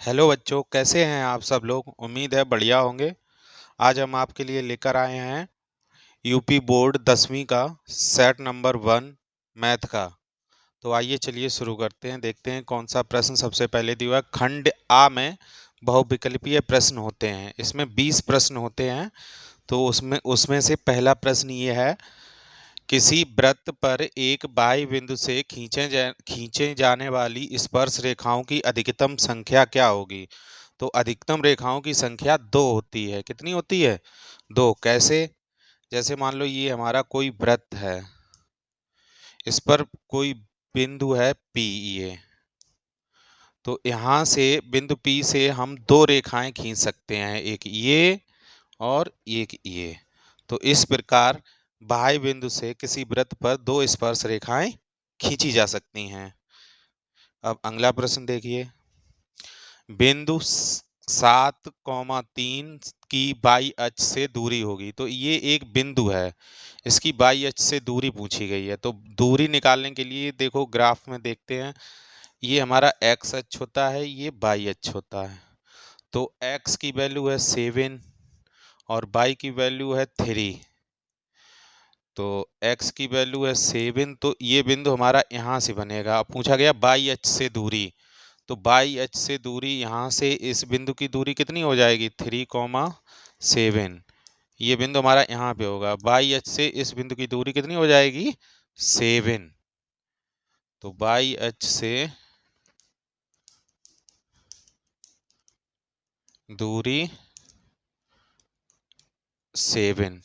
Hello बच्चों, कैसे हैं आप सब लोग। उम्मीद है बढ़िया होंगे। आज हम आपके लिए लेकर आए हैं यूपी बोर्ड 10वीं का सेट नंबर 1 मैथ का। तो आइए चलिए शुरू करते हैं। देखते हैं कौन सा प्रश्न सबसे पहले दिया हुआ है। खंड आ में बहुविकल्पीय प्रश्न होते हैं। इसमें 20 प्रश्न होते हैं। तो उसमें उसमें से पहला प्रश्न ये है, किसी वृत्त पर एक बाह्य बिंदु से खींचे जाने वाली स्पर्श रेखाओं की अधिकतम संख्या क्या होगी। तो अधिकतम रेखाओं की संख्या 2 होती है। कितनी होती है? 2। कैसे? जैसे मान लो ये हमारा कोई वृत्त है, इस पर कोई बिंदु है P। ये तो यहाँ से बिंदु P से हम दो रेखाएं खींच सकते हैं, एक ये और एक ये। तो इस प्रकार बाह्य बिंदु से किसी वृत्त पर दो स्पर्श रेखाएं खींची जा सकती हैं। अब अगला प्रश्न देखिए। बिंदु 7,3 की बाई अक्ष से दूरी होगी। तो ये एक बिंदु है, इसकी बाई अक्ष से दूरी पूछी गई है। तो दूरी निकालने के लिए देखो ग्राफ में देखते हैं, ये हमारा एक्स अक्ष होता है, ये बाई अक्ष होता है। तो एक्स की वैल्यू है 7 और बाई की वैल्यू है 3। तो x की वैल्यू है 7। तो ये बिंदु हमारा यहाँ से बनेगा। अब पूछा गया बाई अक्ष से दूरी। तो बाई अक्ष से दूरी यहाँ से इस बिंदु की दूरी कितनी हो जाएगी? 3,7। ये बिंदु हमारा यहाँ पे होगा। बाई अक्ष से इस बिंदु की दूरी कितनी हो जाएगी? 7। तो बाई अक्ष से दूरी 7,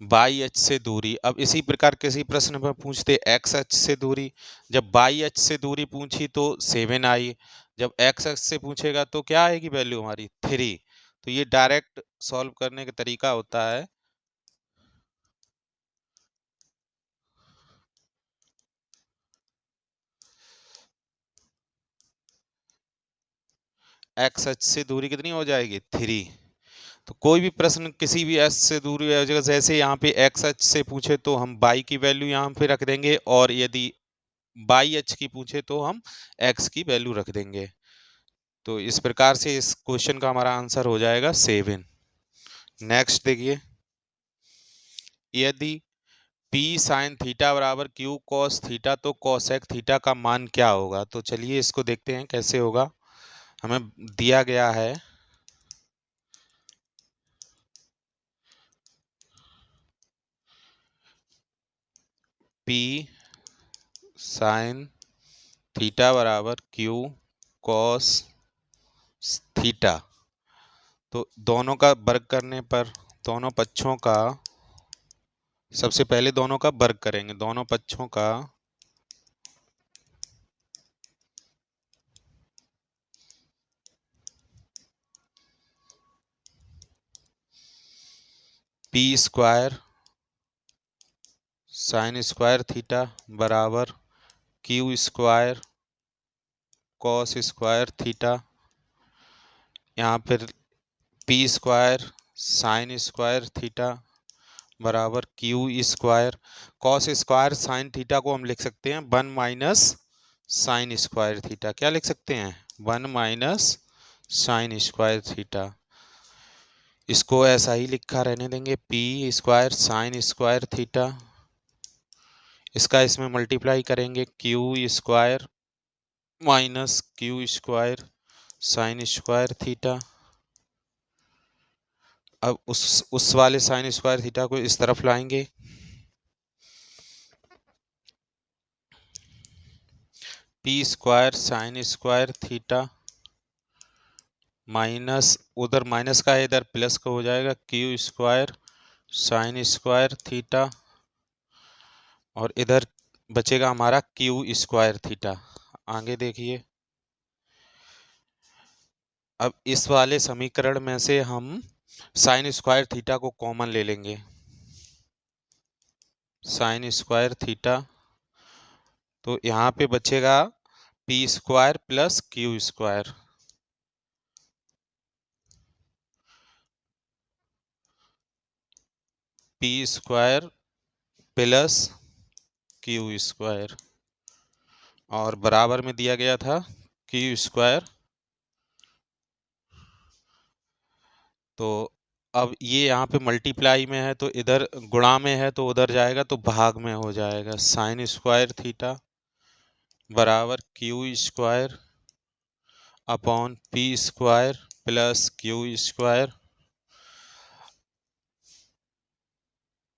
बाई अक्ष से दूरी। अब इसी प्रकार किसी प्रश्न में पूछते एक्स अक्ष से दूरी। जब बाई अक्ष से दूरी पूछी तो 7 आई, जब एक्स अक्ष से पूछेगा तो क्या आएगी वैल्यू हमारी? 3। तो ये डायरेक्ट सॉल्व करने का तरीका होता है। एक्स अक्ष से दूरी कितनी हो जाएगी? 3। तो कोई भी प्रश्न किसी भी अक्ष से दूरी है, जैसे यहाँ पे एक्स अक्ष से पूछे तो हम बाई की वैल्यू यहाँ पे रख देंगे, और यदि बाई अक्ष की पूछे तो हम एक्स की वैल्यू रख देंगे। तो इस प्रकार से इस क्वेश्चन का हमारा आंसर हो जाएगा 7। नेक्स्ट देखिए, यदि P साइन थीटा बराबर Q कॉस थीटा तो कोसेक थीटा का मान क्या होगा। तो चलिए इसको देखते हैं कैसे होगा। हमें दिया गया है P साइन थीटा बराबर Q कॉस थीटा। तो दोनों का वर्ग करने पर, दोनों पक्षों का, सबसे पहले दोनों का वर्ग करेंगे, दोनों पक्षों का P square sine square theta बराबर Q square cos square theta. यहाँ पर P square sine square theta बराबर Q square. Cos square sine theta को हम लिख सकते हैं 1 माइनस साइन स्क्वायर थीटा। क्या लिख सकते हैं? 1 माइनस साइन स्क्वायर थीटा। इसको ऐसा ही लिखा रहने देंगे, P square sine square theta. इसका इसमें मल्टीप्लाई करेंगे, Q square minus Q square sine square theta. अब उस वाले साइन स्क्वायर थीटा को इस तरफ लाएंगे, P square sine square theta minus, उधर माइनस का है इधर प्लस का हो जाएगा, Q square sine square theta, और इधर बचेगा हमारा Q स्क्वायर थीटा। आगे देखिए, अब इस वाले समीकरण में से हम साइन स्क्वायर थीटा को कॉमन ले लेंगे, साइन स्क्वायर थीटा। तो यहाँ पे बचेगा P square plus Q square. P square plus Q square, और बराबर में दिया गया था Q स्क्वायर तो अब ये यहाँ पे मल्टीप्लाई में है तो इधर गुणा में है तो उधर जाएगा तो भाग में हो जाएगा। साइन स्क्वायर थीटा बराबर Q square upon P square plus Q square.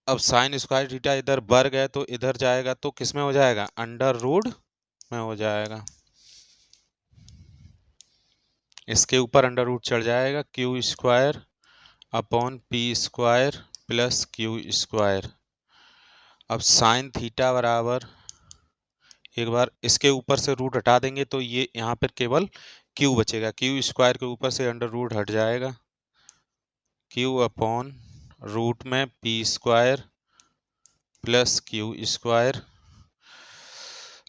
अब साइन स्क्वायर थीटा इधर वर्ग है तो इधर जाएगा तो किस में हो जाएगा, अंडर रूट में हो जाएगा। इसके ऊपर अंडर रूट चढ़ जाएगा, Q square upon P square plus Q square. अब साइन थीटा बराबर, एक बार इसके ऊपर से रूट हटा देंगे तो ये यहाँ पर केवल क्यू बचेगा, क्यू स्क्वायर के ऊपर से अंडर रूट हट जाएगा, क्यू अपॉन रूट में P square plus Q square.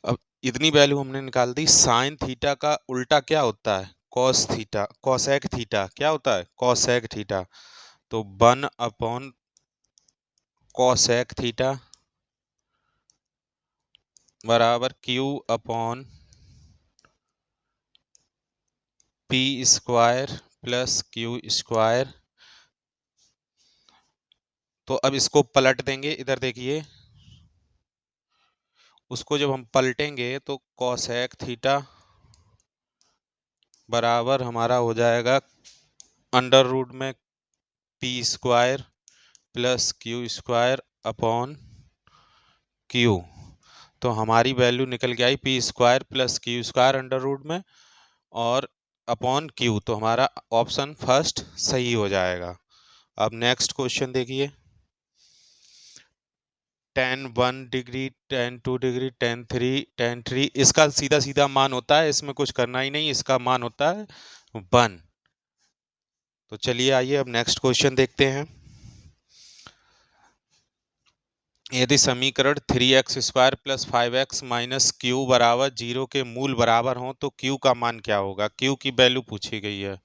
अब इतनी वैल्यू हमने निकाल दी। साइन थीटा का उल्टा क्या होता है, कॉस थीटा, कॉसेक थीटा क्या होता है, कॉसेक थीटा। तो 1 अपॉन कॉसेक थीटा बराबर Q upon P square plus Q square. तो अब इसको पलट देंगे, इधर देखिए, उसको जब हम पलटेंगे तो कॉसेक थीटा बराबर हमारा हो जाएगा अंडर रूट में P square plus Q square upon Q. तो हमारी वैल्यू निकल के आई P square plus Q square under root में और अपॉन क्यू। तो हमारा ऑप्शन फर्स्ट सही हो जाएगा। अब नेक्स्ट क्वेश्चन देखिए, tan 1 degree, tan 2 degree, tan 3, tan 3, इसका सीधा सीधा मान होता है, इसमें कुछ करना ही नहीं, इसका मान होता है 1। तो चलिए आइए अब नेक्स्ट क्वेश्चन देखते हैं। यदि समीकरण 3x square plus 5x minus Q बराबर 0 के मूल बराबर हों तो क्यू का मान क्या होगा, क्यू की वैल्यू पूछी गई है।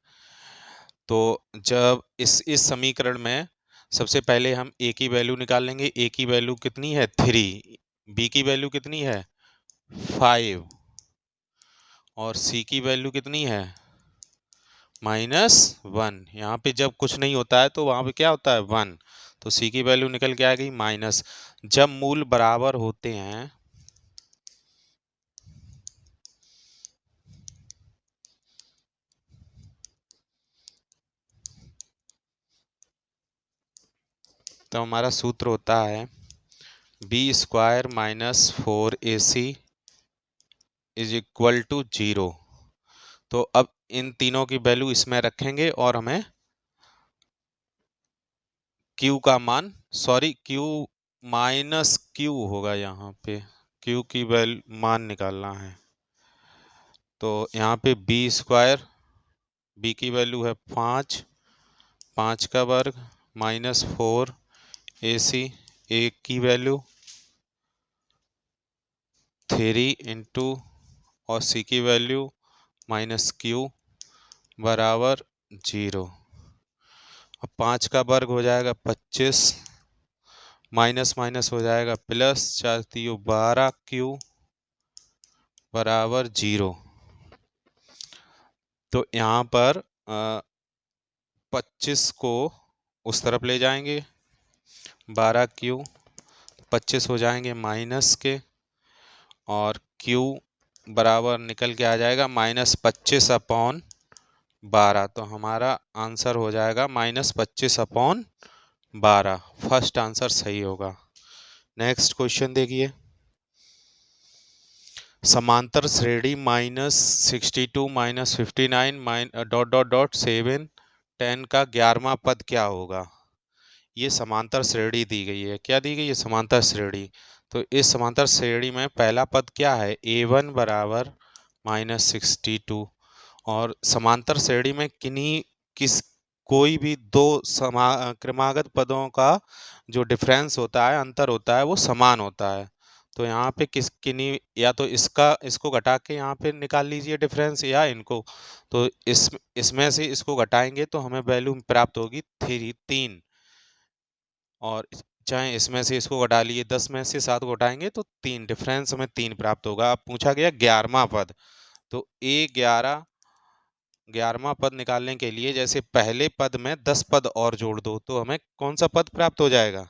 तो जब इस समीकरण में सबसे पहले हम a की वैल्यू निकाल लेंगे। a की वैल्यू कितनी है 3, b की वैल्यू कितनी है 5 और c की वैल्यू कितनी है -1। यहाँ पे जब कुछ नहीं होता है तो वहाँ पे क्या होता है 1, तो c की वैल्यू निकल के आ गई माइनस। जब मूल बराबर होते हैं तो हमारा सूत्र होता है B square minus 4ac is equal to 0। तो अब इन तीनों की वैल्यू इसमें रखेंगे और हमें Q का मान, सॉरी Q माइनस Q होगा, यहाँ पे Q की वैल्यू मान निकालना है। तो यहाँ पे बी स्क्वायर, बी की वैल्यू है 5, 5 का वर्ग माइनस 4ac, ए की वैल्यू 3 इंटू और सी की वैल्यू -Q बराबर 0। अब 5 का वर्ग हो जाएगा 25, माइनस माइनस हो जाएगा प्लस, 4 3 12Q बराबर 0। तो यहाँ पर 25 को उस तरफ ले जाएंगे, 12Q 25 हो जाएंगे माइनस के और Q बराबर निकल के आ जाएगा -25 अपॉन 12। तो हमारा आंसर हो जाएगा -25 अपॉन 12। फर्स्ट आंसर सही होगा। नेक्स्ट क्वेश्चन देखिए, समांतर श्रेणी -62 -59 डॉट डॉट डॉट 7 10 का 11वां पद क्या होगा। ये समांतर श्रेणी दी गई है, क्या दी गई है, समांतर श्रेणी। तो इस समांतर श्रेणी में पहला पद क्या है, a1 बराबर -62 और समांतर श्रेणी में कोई भी दो क्रमागत पदों का जो डिफरेंस होता है, अंतर होता है, वो समान होता है। तो यहाँ पे किन्हीं या तो इसको घटा के यहाँ पे निकाल लीजिए डिफरेंस या इनको। तो इसमें से इसको घटाएंगे तो हमें वैल्यू प्राप्त होगी 3 और चाहे इसमें से इसको घटा लिए, 10 में से 7 को घटाएंगे तो 3, डिफरेंस हमें 3 प्राप्त होगा। अब पूछा गया 11वां पद, तो a11 11वां पद निकालने के लिए जैसे पहले पद में 10 पद और जोड़ दो तो हमें कौन सा पद प्राप्त हो जाएगा?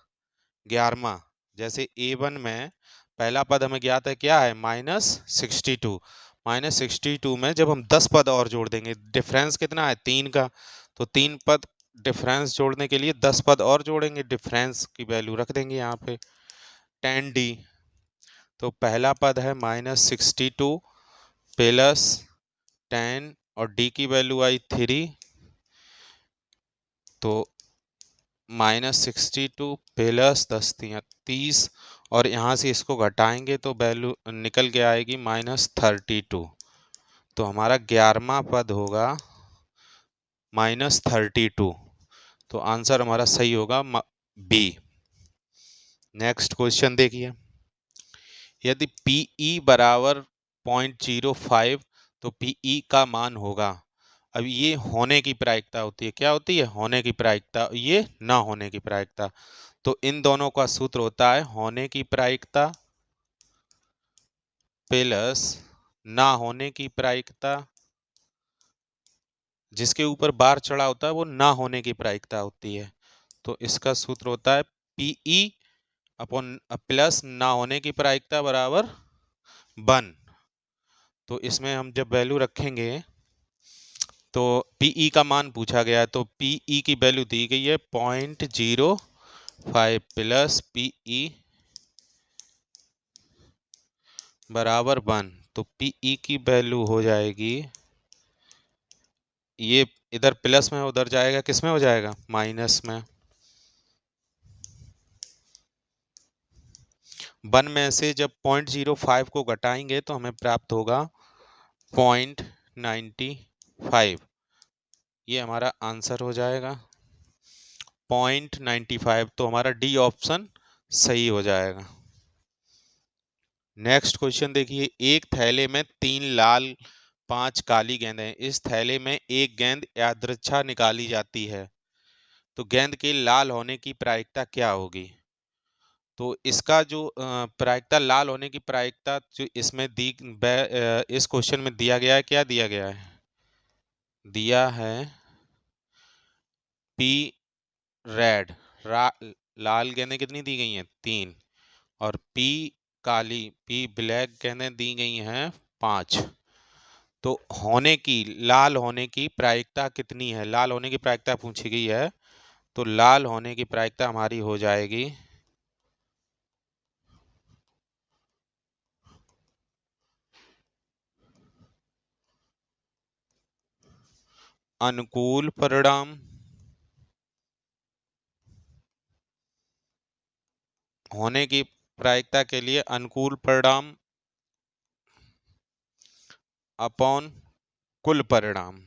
11वां। जैसे A1 में पहला पद हमें ज्ञात है, क्या है? -62। -62 में जब हम 10 पद और जोड़ देंगे, डिफरेंस कितना है? 3 का। तो 3 पद डिफरेंस जोड़ने के लिए 10 पद और जोड़ेंगे, डिफरेंस की वैल्यू रख देंगे यहाँ पे 10D। तो पहला पद है -62 प्लस 10 और D की वैल्यू आई 3, तो -62 प्लस 10×30 और यहाँ से इसको घटाएंगे तो वैल्यू निकल के आएगी -32। तो हमारा 11वां पद होगा -32। तो आंसर हमारा सही होगा बी। नेक्स्ट क्वेश्चन देखिए, यदि PE बराबर 0.05 तो PE का मान होगा। अब ये होने की प्रायिकता होती है, क्या होती है? होने की प्रायिकता, ये ना होने की प्रायिकता। तो इन दोनों का सूत्र होता है होने की प्रायिकता प्लस ना होने की प्रायिकता, जिसके ऊपर बार चढ़ा होता है वो ना होने की प्रायिकता होती है। तो इसका सूत्र होता है PE अपॉन प्लस ना होने की प्रायिकता बराबर 1। तो इसमें हम जब वैल्यू रखेंगे तो PE का मान पूछा गया है, तो PE की वैल्यू दी गई है 0.05 प्लस PE बराबर 1। तो PE की वैल्यू हो जाएगी, ये इधर प्लस में उधर जाएगा, किस में हो जाएगा? माइनस में। 1 में से जब 0.05 को घटाएंगे तो हमें प्राप्त होगा 0.95। ये हमारा आंसर हो जाएगा 0.95। तो हमारा डी ऑप्शन सही हो जाएगा। नेक्स्ट क्वेश्चन देखिए, एक थैले में 3 लाल 5 काली गेंदें हैं। इस थैले में एक गेंद यादृच्छा निकाली जाती है, तो गेंद के लाल होने की प्रायिकता क्या होगी? तो इसका जो प्रायिकता, लाल होने की प्रायिकता जो इसमें इस क्वेश्चन में दिया गया है, क्या दिया गया है? दिया है P रेड, लाल गेंदें कितनी दी गई हैं? 3। और P काली, P ब्लैक गेंदें दी गई हैं 5। तो होने की, लाल होने की प्रायिकता कितनी है? लाल होने की प्रायिकता पूछी गई है, तो लाल होने की प्रायिकता हमारी हो जाएगी अनुकूल परिणाम होने की प्रायिकता के लिए अनुकूल परिणाम अपॉन कुल परिणाम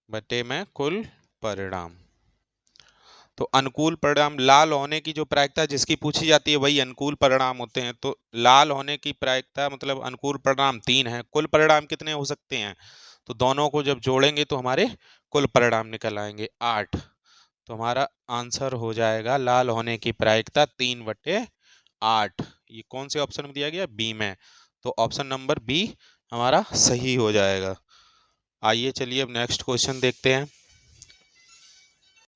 बटे में कुल परिणाम। तो अनुकूल परिणाम, लाल होने की जो प्रायिकता जिसकी पूछी जाती है वही अनुकूल परिणाम होते हैं। तो लाल होने की प्रायिकता मतलब अनुकूल परिणाम 3 है। कुल परिणाम कितने हो सकते हैं? तो दोनों को जब जोड़ेंगे तो हमारे कुल परिणाम निकल आएंगे 8। तो हमारा आंसर हो जाएगा लाल होने की प्रायिकता 3/8। ये कौन से ऑप्शन में दिया गया? बी में। तो ऑप्शन नंबर बी हमारा सही हो जाएगा। आइए चलिए अब नेक्स्ट क्वेश्चन देखते हैं।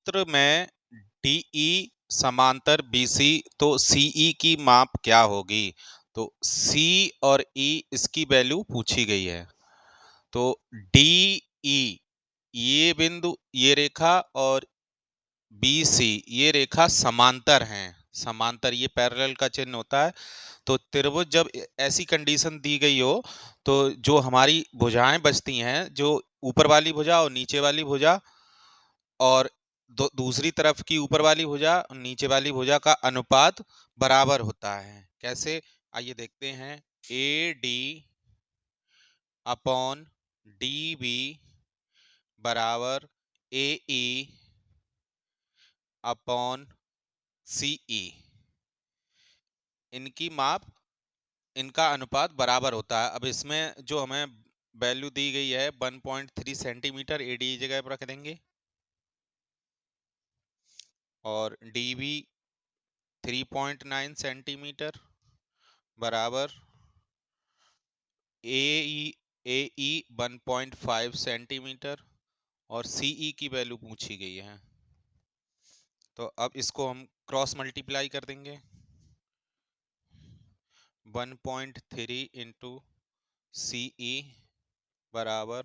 चित्र में DE समांतर BC, तो CE की माप क्या होगी? तो C और E इसकी वैल्यू पूछी गई है। तो DE, ये बिंदु, ये रेखा और BC ये रेखा समांतर हैं। समांतर, ये पैरेलल का चिन्ह होता है। तो त्रिभुज जब ऐसी कंडीशन दी गई हो तो जो हमारी भुजाएं बचती हैं, जो ऊपर वाली भुजा और नीचे वाली भुजा और दूसरी तरफ की ऊपर वाली भुजा और नीचे वाली भुजा का अनुपात बराबर होता है। कैसे? आइए देखते हैं। AD अपॉन DB बराबर AE अपॉन CE। इनकी माप, इनका अनुपात बराबर होता है। अब इसमें जो हमें वैल्यू दी गई है 1.3 सेंटीमीटर, AD जगह पर रख देंगे और DB 3.9 सेंटीमीटर बराबर AE AE 1.5 सेंटीमीटर और CE की वैल्यू पूछी गई है। तो अब इसको हम क्रॉस मल्टीप्लाई कर देंगे। 1.3 इंटू CE बराबर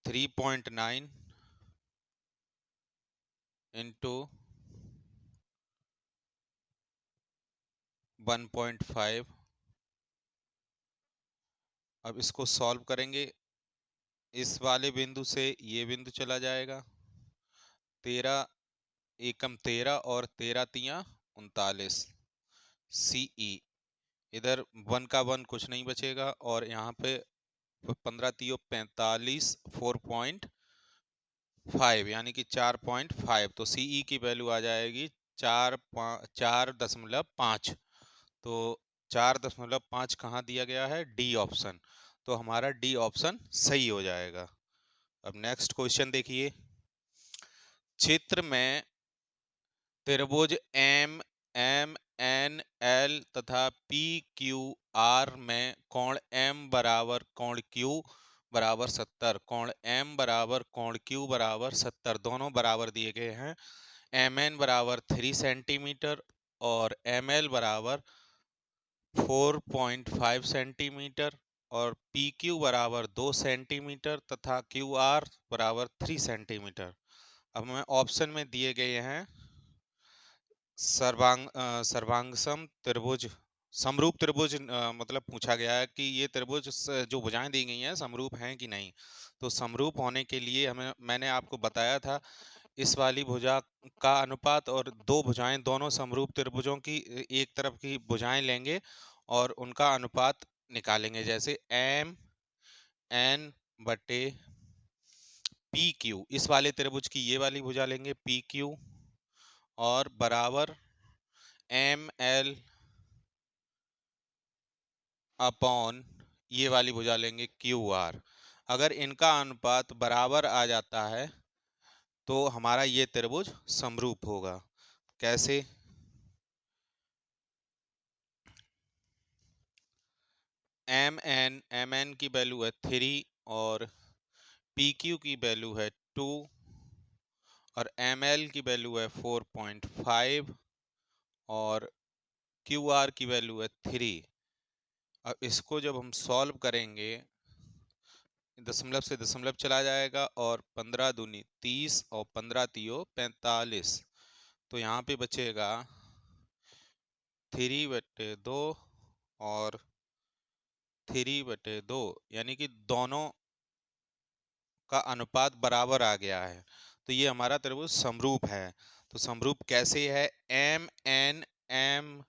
3.9 इंटू 1.5। अब इसको सॉल्व करेंगे। इस वाले बिंदु से ये बिंदु चला जाएगा। 13 एकम 13 और 13 तियां 39। CE इधर 1 का 1 कुछ नहीं बचेगा और यहाँ पे 15 तियो 45 4.5 यानी कि 4.5। तो CE की वैल्यू आ जाएगी 4.5। तो 4.5 कहाँ दिया गया है? D option. तो हमारा डी ऑप्शन सही हो जाएगा। अब नेक्स्ट क्वेश्चन देखिए। चित्र में त्रिभुज एम एम एन एल तथा पी क्यू आर में कोण एम बराबर कोण क्यू बराबर 70, कोण एम बराबर कोण क्यू बराबर 70 दोनों बराबर दिए गए हैं। एम एन बराबर 3 सेंटीमीटर और एम एल बराबर 4.5 सेंटीमीटर और पी क्यू बराबर 2 सेंटीमीटर तथा क्यू आर बराबर 3 सेंटीमीटर। अब हमें ऑप्शन में दिए गए हैं सर्वांगसम त्रिभुज, समरूप त्रिभुज, मतलब पूछा गया है कि ये त्रिभुज जो भुजाएं दी गई हैं समरूप हैं कि नहीं। तो समरूप होने के लिए हमें, मैंने आपको बताया था, इस वाली भुजा का अनुपात और दो भुजाएं दोनों समरूप त्रिभुजों की एक तरफ की भुजाएं लेंगे और उनका अनुपात निकालेंगे। जैसे एम एन बटे पी क्यू, इस वाले त्रिभुज की ये वाली भुजा लेंगे पी क्यू और बराबर एम एल अपॉन ये वाली भुजा लेंगे क्यू आर। अगर इनका अनुपात बराबर आ जाता है तो हमारा ये त्रिभुज समरूप होगा। कैसे? एम एन की वैल्यू है 3 और पी क्यू की वैल्यू है 2 और एम एल की वैल्यू है 4.5 और क्यू आर की वैल्यू है 3। अब इसको जब हम सॉल्व करेंगे, दशमलव से दशमलव चला जाएगा और 15 दूनी 30 और 15 तियो 45। तो यहाँ पे बचेगा 3/2 और 3/2, यानी कि दोनों का अनुपात बराबर आ गया है। तो ये हमारा त्रिभुज समरूप है। तो समरूप कैसे है? एम एन एम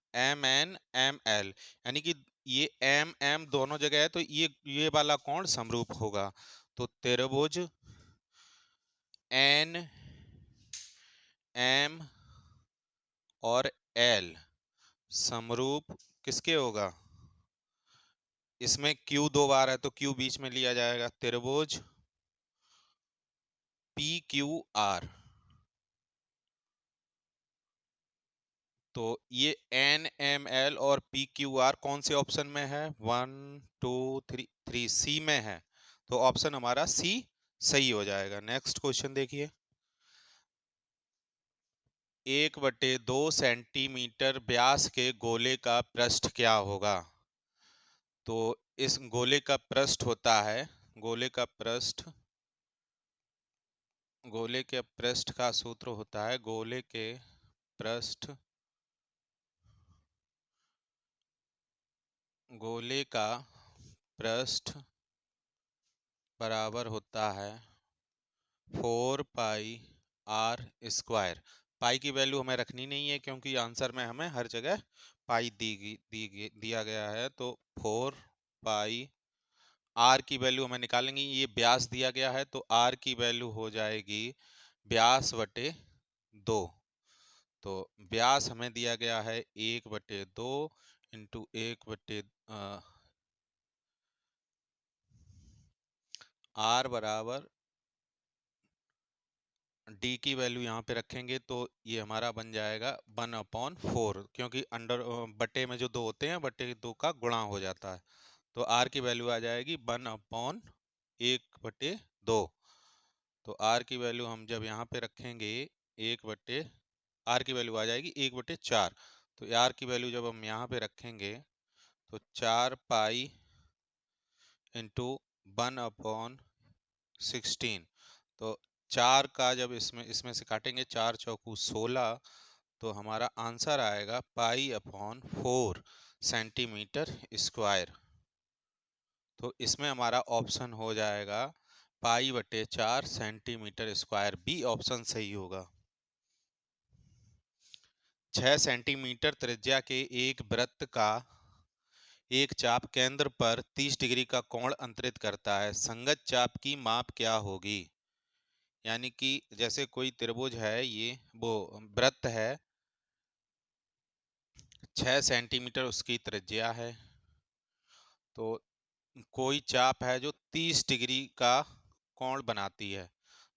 एल, यानी कि ये एम एम दोनों जगह है तो ये वाला कोण समरूप होगा। तो त्रिभुज एन एम और एल समरूप किसके होगा? इसमें Q 2 बार है तो Q बीच में लिया जाएगा। त्रिभुज पी क्यू आर, तो ये एन एम एल और पी क्यू आर कौन से ऑप्शन में है? 1 2 3 सी में है। तो ऑप्शन हमारा सी सही हो जाएगा। नेक्स्ट क्वेश्चन देखिए। 1/2 सेंटीमीटर व्यास के गोले का पृष्ठ क्या होगा? तो इस गोले का पृष्ठ होता है, गोले के पृष्ठ का सूत्र होता है, गोले के पृष्ठ, गोले का पृष्ठ बराबर होता है 4πr²। पाई की वैल्यू हमें रखनी नहीं है क्योंकि आंसर में हमें हर जगह पाई दिया गया है। तो 4π, आर की वैल्यू हमें निकालेंगे। ये व्यास दिया गया है तो आर की वैल्यू हो जाएगी व्यास बटे 2। तो व्यास हमें दिया गया है 1/2 इंटू 1/, आर बराबर डी की वैल्यू यहाँ पे रखेंगे तो ये हमारा बन जाएगा 1/4, क्योंकि अंडर बटे में जो 2 होते हैं बटे 2 का गुणा हो जाता है। तो आर की वैल्यू आ जाएगी 1/1/2। तो आर की वैल्यू हम जब यहाँ पे रखेंगे आर की वैल्यू आ जाएगी 1/4। तो आर की वैल्यू जब हम यहाँ पे रखेंगे तो 4 पाई इंटू 1/16। तो 4 का जब इसमें से काटेंगे, 4 × 4 = 16, तो हमारा आंसर आएगा π/4 सेंटीमीटर स्क्वायर। तो इसमें हमारा ऑप्शन हो जाएगा π/4 सेंटीमीटर स्क्वायर, बी ऑप्शन सही होगा। 6 सेंटीमीटर त्रिज्या के एक वृत्त का एक चाप केंद्र पर 30 डिग्री का कोण अंतरित करता है। संगत चाप की माप क्या होगी? यानी कि जैसे कोई त्रिभुज है, ये वो वृत्त है, 6 सेंटीमीटर उसकी त्रिज्या है, तो कोई चाप है जो 30 डिग्री का कोण बनाती है,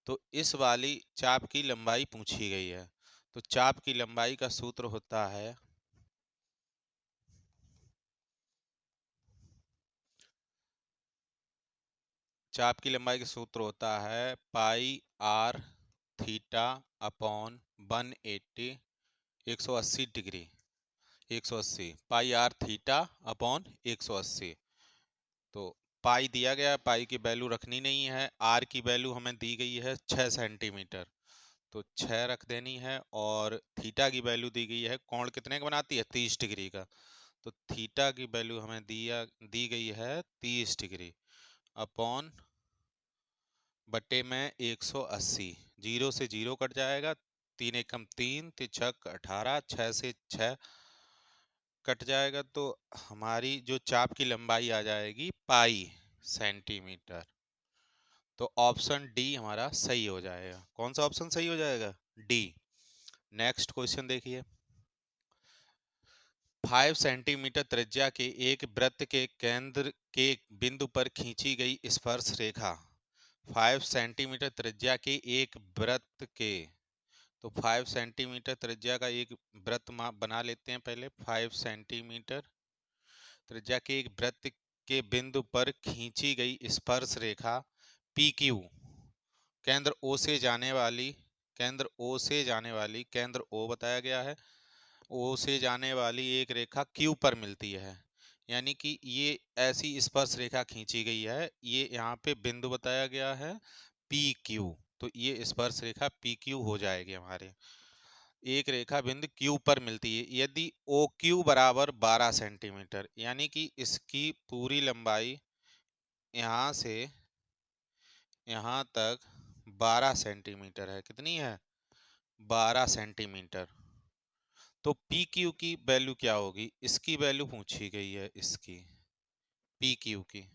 तो इस वाली चाप की लंबाई पूछी गई है। तो चाप की लंबाई का सूत्र होता है πr θ/180 180 डिग्री, 180 πr θ/180। तो पाई दिया गया है, पाई की वैल्यू रखनी नहीं है। आर की वैल्यू हमें दी गई है 6 सेंटीमीटर, तो 6 रख देनी है। और थीटा की वैल्यू दी गई है, कोण कितने का बनाती है? 30 डिग्री का। तो थीटा की वैल्यू हमें दी गई है 30 डिग्री अपॉन बटे में 180। 0 से 0 कट जाएगा, 3 एकम 3, 3 छक 18, 6 से 6 कट जाएगा, तो हमारी जो चाप की लंबाई आ जाएगी पाई सेंटीमीटर। तो ऑप्शन डी हमारा सही हो जाएगा। कौन सा ऑप्शन सही हो जाएगा? डी। नेक्स्ट क्वेश्चन देखिए। 5 सेंटीमीटर त्रिज्या के एक वृत्त के केंद्र के बिंदु पर खींची गई स्पर्श रेखा। 5 सेंटीमीटर त्रिज्या के एक वृत्त के, तो 5 सेंटीमीटर त्रिज्या का एक वृत्त बना लेते हैं पहले। 5 सेंटीमीटर त्रिज्या के एक वृत्त के बिंदु पर खींची गई स्पर्श रेखा पी क्यू, केंद्र ओ से जाने वाली केंद्र ओ बताया गया है, ओ से जाने वाली एक रेखा क्यू पर मिलती है। यानी कि ये ऐसी स्पर्श रेखा खींची गई है, ये यहाँ पे बिंदु बताया गया है पी क्यू, तो ये स्पर्श रेखा पी क्यू हो जाएगी हमारे। एक रेखा बिंदु क्यू पर मिलती है यदि ओ क्यू बराबर 12 सेंटीमीटर, यानी कि इसकी पूरी लंबाई यहाँ से यहाँ तक 12 सेंटीमीटर है। कितनी है? 12 सेंटीमीटर। तो पी क्यू की वैल्यू क्या होगी? इसकी वैल्यू पूछी गई है, इसकी पी क्यू की।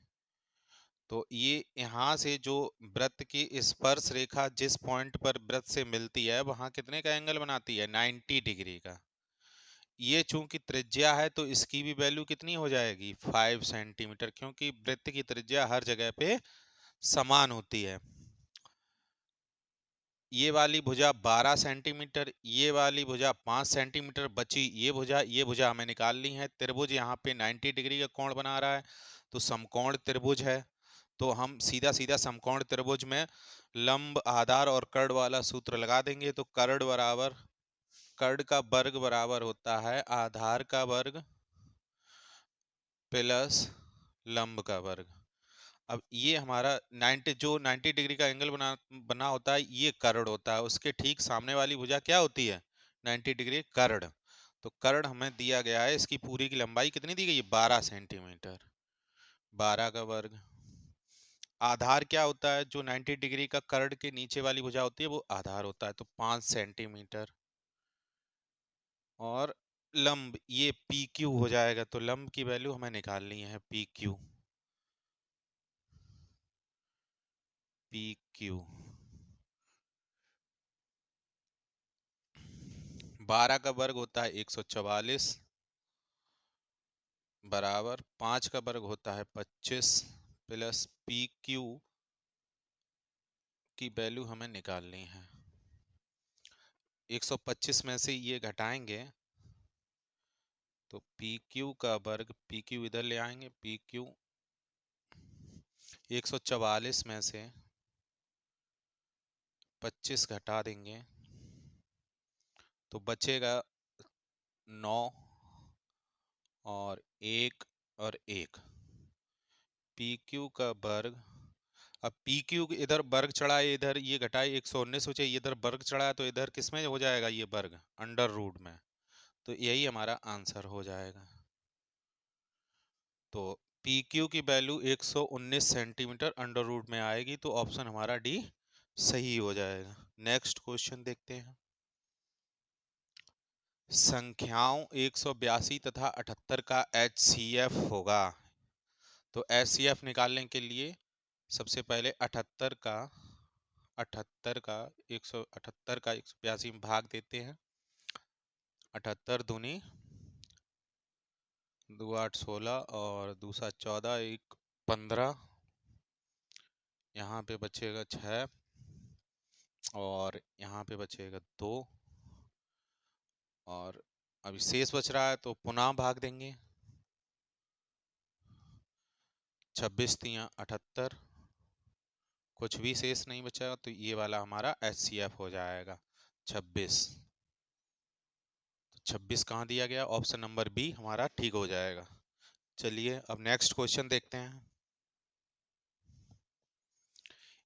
तो ये यहाँ से जो वृत्त की स्पर्श रेखा जिस पॉइंट पर वृत्त से मिलती है, वहां कितने का एंगल बनाती है? 90 डिग्री का। ये चूंकि त्रिज्या है, तो इसकी भी वैल्यू कितनी हो जाएगी? 5 सेंटीमीटर, क्योंकि वृत्त की त्रिज्या हर जगह पे समान होती है। ये वाली भुजा 12 सेंटीमीटर, ये वाली भुजा 5 सेंटीमीटर बची। ये भुजा हमें निकालनी है। त्रिभुज यहाँ पे 90 डिग्री का कोण बना रहा है, तो समकोण त्रिभुज है। तो हम सीधा सीधा समकोण त्रिभुज में लंब, आधार और कर्ण वाला सूत्र लगा देंगे। तो कर्ण का वर्ग बराबर होता है आधार का वर्ग प्लस लंब का वर्ग। अब ये हमारा 90 डिग्री का एंगल बना होता है, ये कर्ण होता है। उसके ठीक सामने वाली भुजा क्या होती है? 90 डिग्री कर्ण। तो कर्ण हमें दिया गया है, इसकी पूरी की लंबाई कितनी दी गई है? 12 सेंटीमीटर। 12 का वर्ग। आधार क्या होता है? जो 90 डिग्री का कर्ण के नीचे वाली भुजा होती है, वो आधार होता है, तो 5 सेंटीमीटर। और लंब ये पी क्यू हो जाएगा, तो लंब की वैल्यू हमें निकालनी है पी क्यू। पी क्यू 12 का वर्ग होता है 144 बराबर 5 का वर्ग होता है 25 प्लस पी क्यू की वैल्यू हमें निकालनी है। 125 में से ये घटाएंगे तो पी क्यू का वर्ग, पी क्यू इधर ले आएंगे, पी क्यू 144 में से 25 घटा देंगे तो बचेगा 9 और 1 और 1। पी क्यू का वर्ग, अब पी क्यू इधर वर्ग चढ़ा है, इधर ये घटाए 119 हो चाहिए, इधर वर्ग चढ़ा है तो इधर किस में हो जाएगा, ये वर्ग अंडर रूट में। तो यही हमारा आंसर हो जाएगा। तो पी क्यू की वैल्यू 119 सेंटीमीटर अंडर रूट में आएगी, तो ऑप्शन हमारा डी सही हो जाएगा। नेक्स्ट क्वेश्चन देखते हैं। संख्याओं 182 तथा 78 का HCF होगा। तो HCF निकालने के लिए सबसे पहले 78 का 182 में भाग देते हैं। 78 दूनी 2 8 16 और दूसरा 14 1 15, यहाँ पे बचेगा 6 और यहाँ पे बचेगा 2 और अभी शेष बच रहा है तो पुनः भाग देंगे। 26 तिया 78, कुछ भी शेष नहीं बचा तो ये वाला हमारा HCF हो जाएगा 26। तो 26 कहाँ दिया गया, ऑप्शन नंबर बी हमारा ठीक हो जाएगा। चलिए अब नेक्स्ट क्वेश्चन देखते हैं।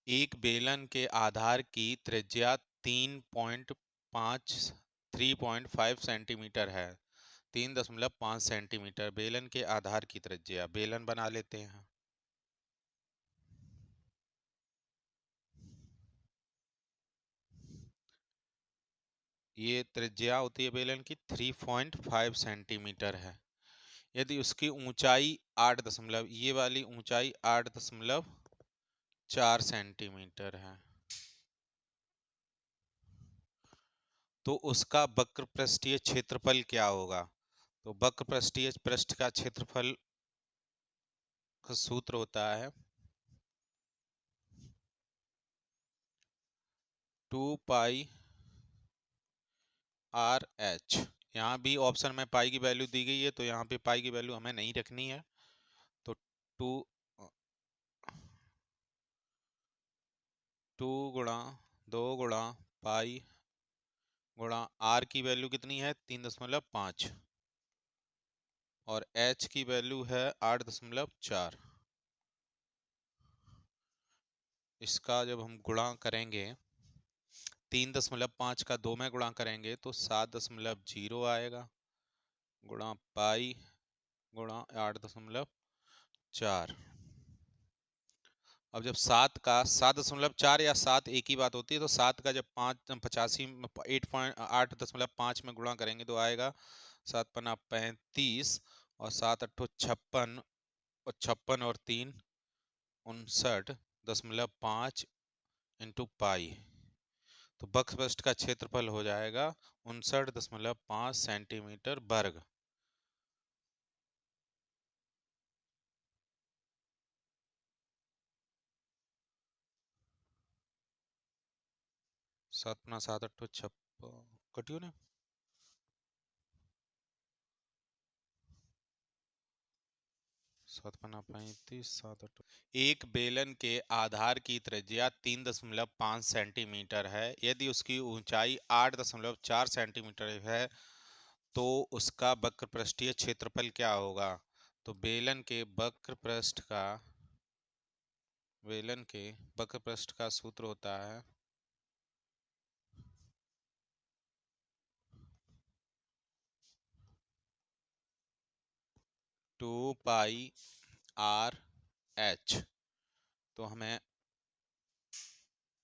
एक बेलन के आधार की त्रिज्या 3.5 सेंटीमीटर है। 3.5 सेंटीमीटर बेलन के आधार की त्रिज्या। बेलन बना लेते हैं। ये त्रिज्या होती है बेलन की 3.5 सेंटीमीटर है। यदि उसकी ऊंचाई 8 ये वाली ऊंचाई 8.4 सेंटीमीटर है, तो उसका वक्र पृष्ठीय क्षेत्रफल क्या होगा। तो वक्र पृष्ठीय पृष्ठ का क्षेत्रफल का सूत्र होता है 2 पाई आर एच। यहाँ भी ऑप्शन में पाई की वैल्यू दी गई है, तो यहाँ पे पाई की वैल्यू हमें नहीं रखनी है। तो 2 गुणा 2 गुणा पाई गुणा आर की वैल्यू कितनी है 3.5 और एच की वैल्यू है 8.4। इसका जब हम गुणा करेंगे 3.5 का 2 में गुणा करेंगे तो 7.0 आएगा गुणा पाई गुणा 8.4। अब जब 7 या 7 एक ही बात होती है, तो 7 का जब 85 8.5 में गुणा करेंगे तो आएगा 7 पन्ना 35 और 7 अट्ठो 56 और 56 और 3 59.5 इंटू पाई। तो वक्र पृष्ठ का क्षेत्रफल हो जाएगा 59.5 सेंटीमीटर वर्ग। सात पन्ना 7 अट्ठो 56 कटियो ने 7 पन्ना 35 7 अट्ठो। एक बेलन के आधार की त्रिज्या 3.5 सेंटीमीटर है। यदि उसकी ऊंचाई 8.4 सेंटीमीटर है तो उसका वक्र पृष्ठीय क्षेत्रफल क्या होगा। तो बेलन के वक्र पृष्ठ का सूत्र होता है 2 पाई आर एच। तो हमें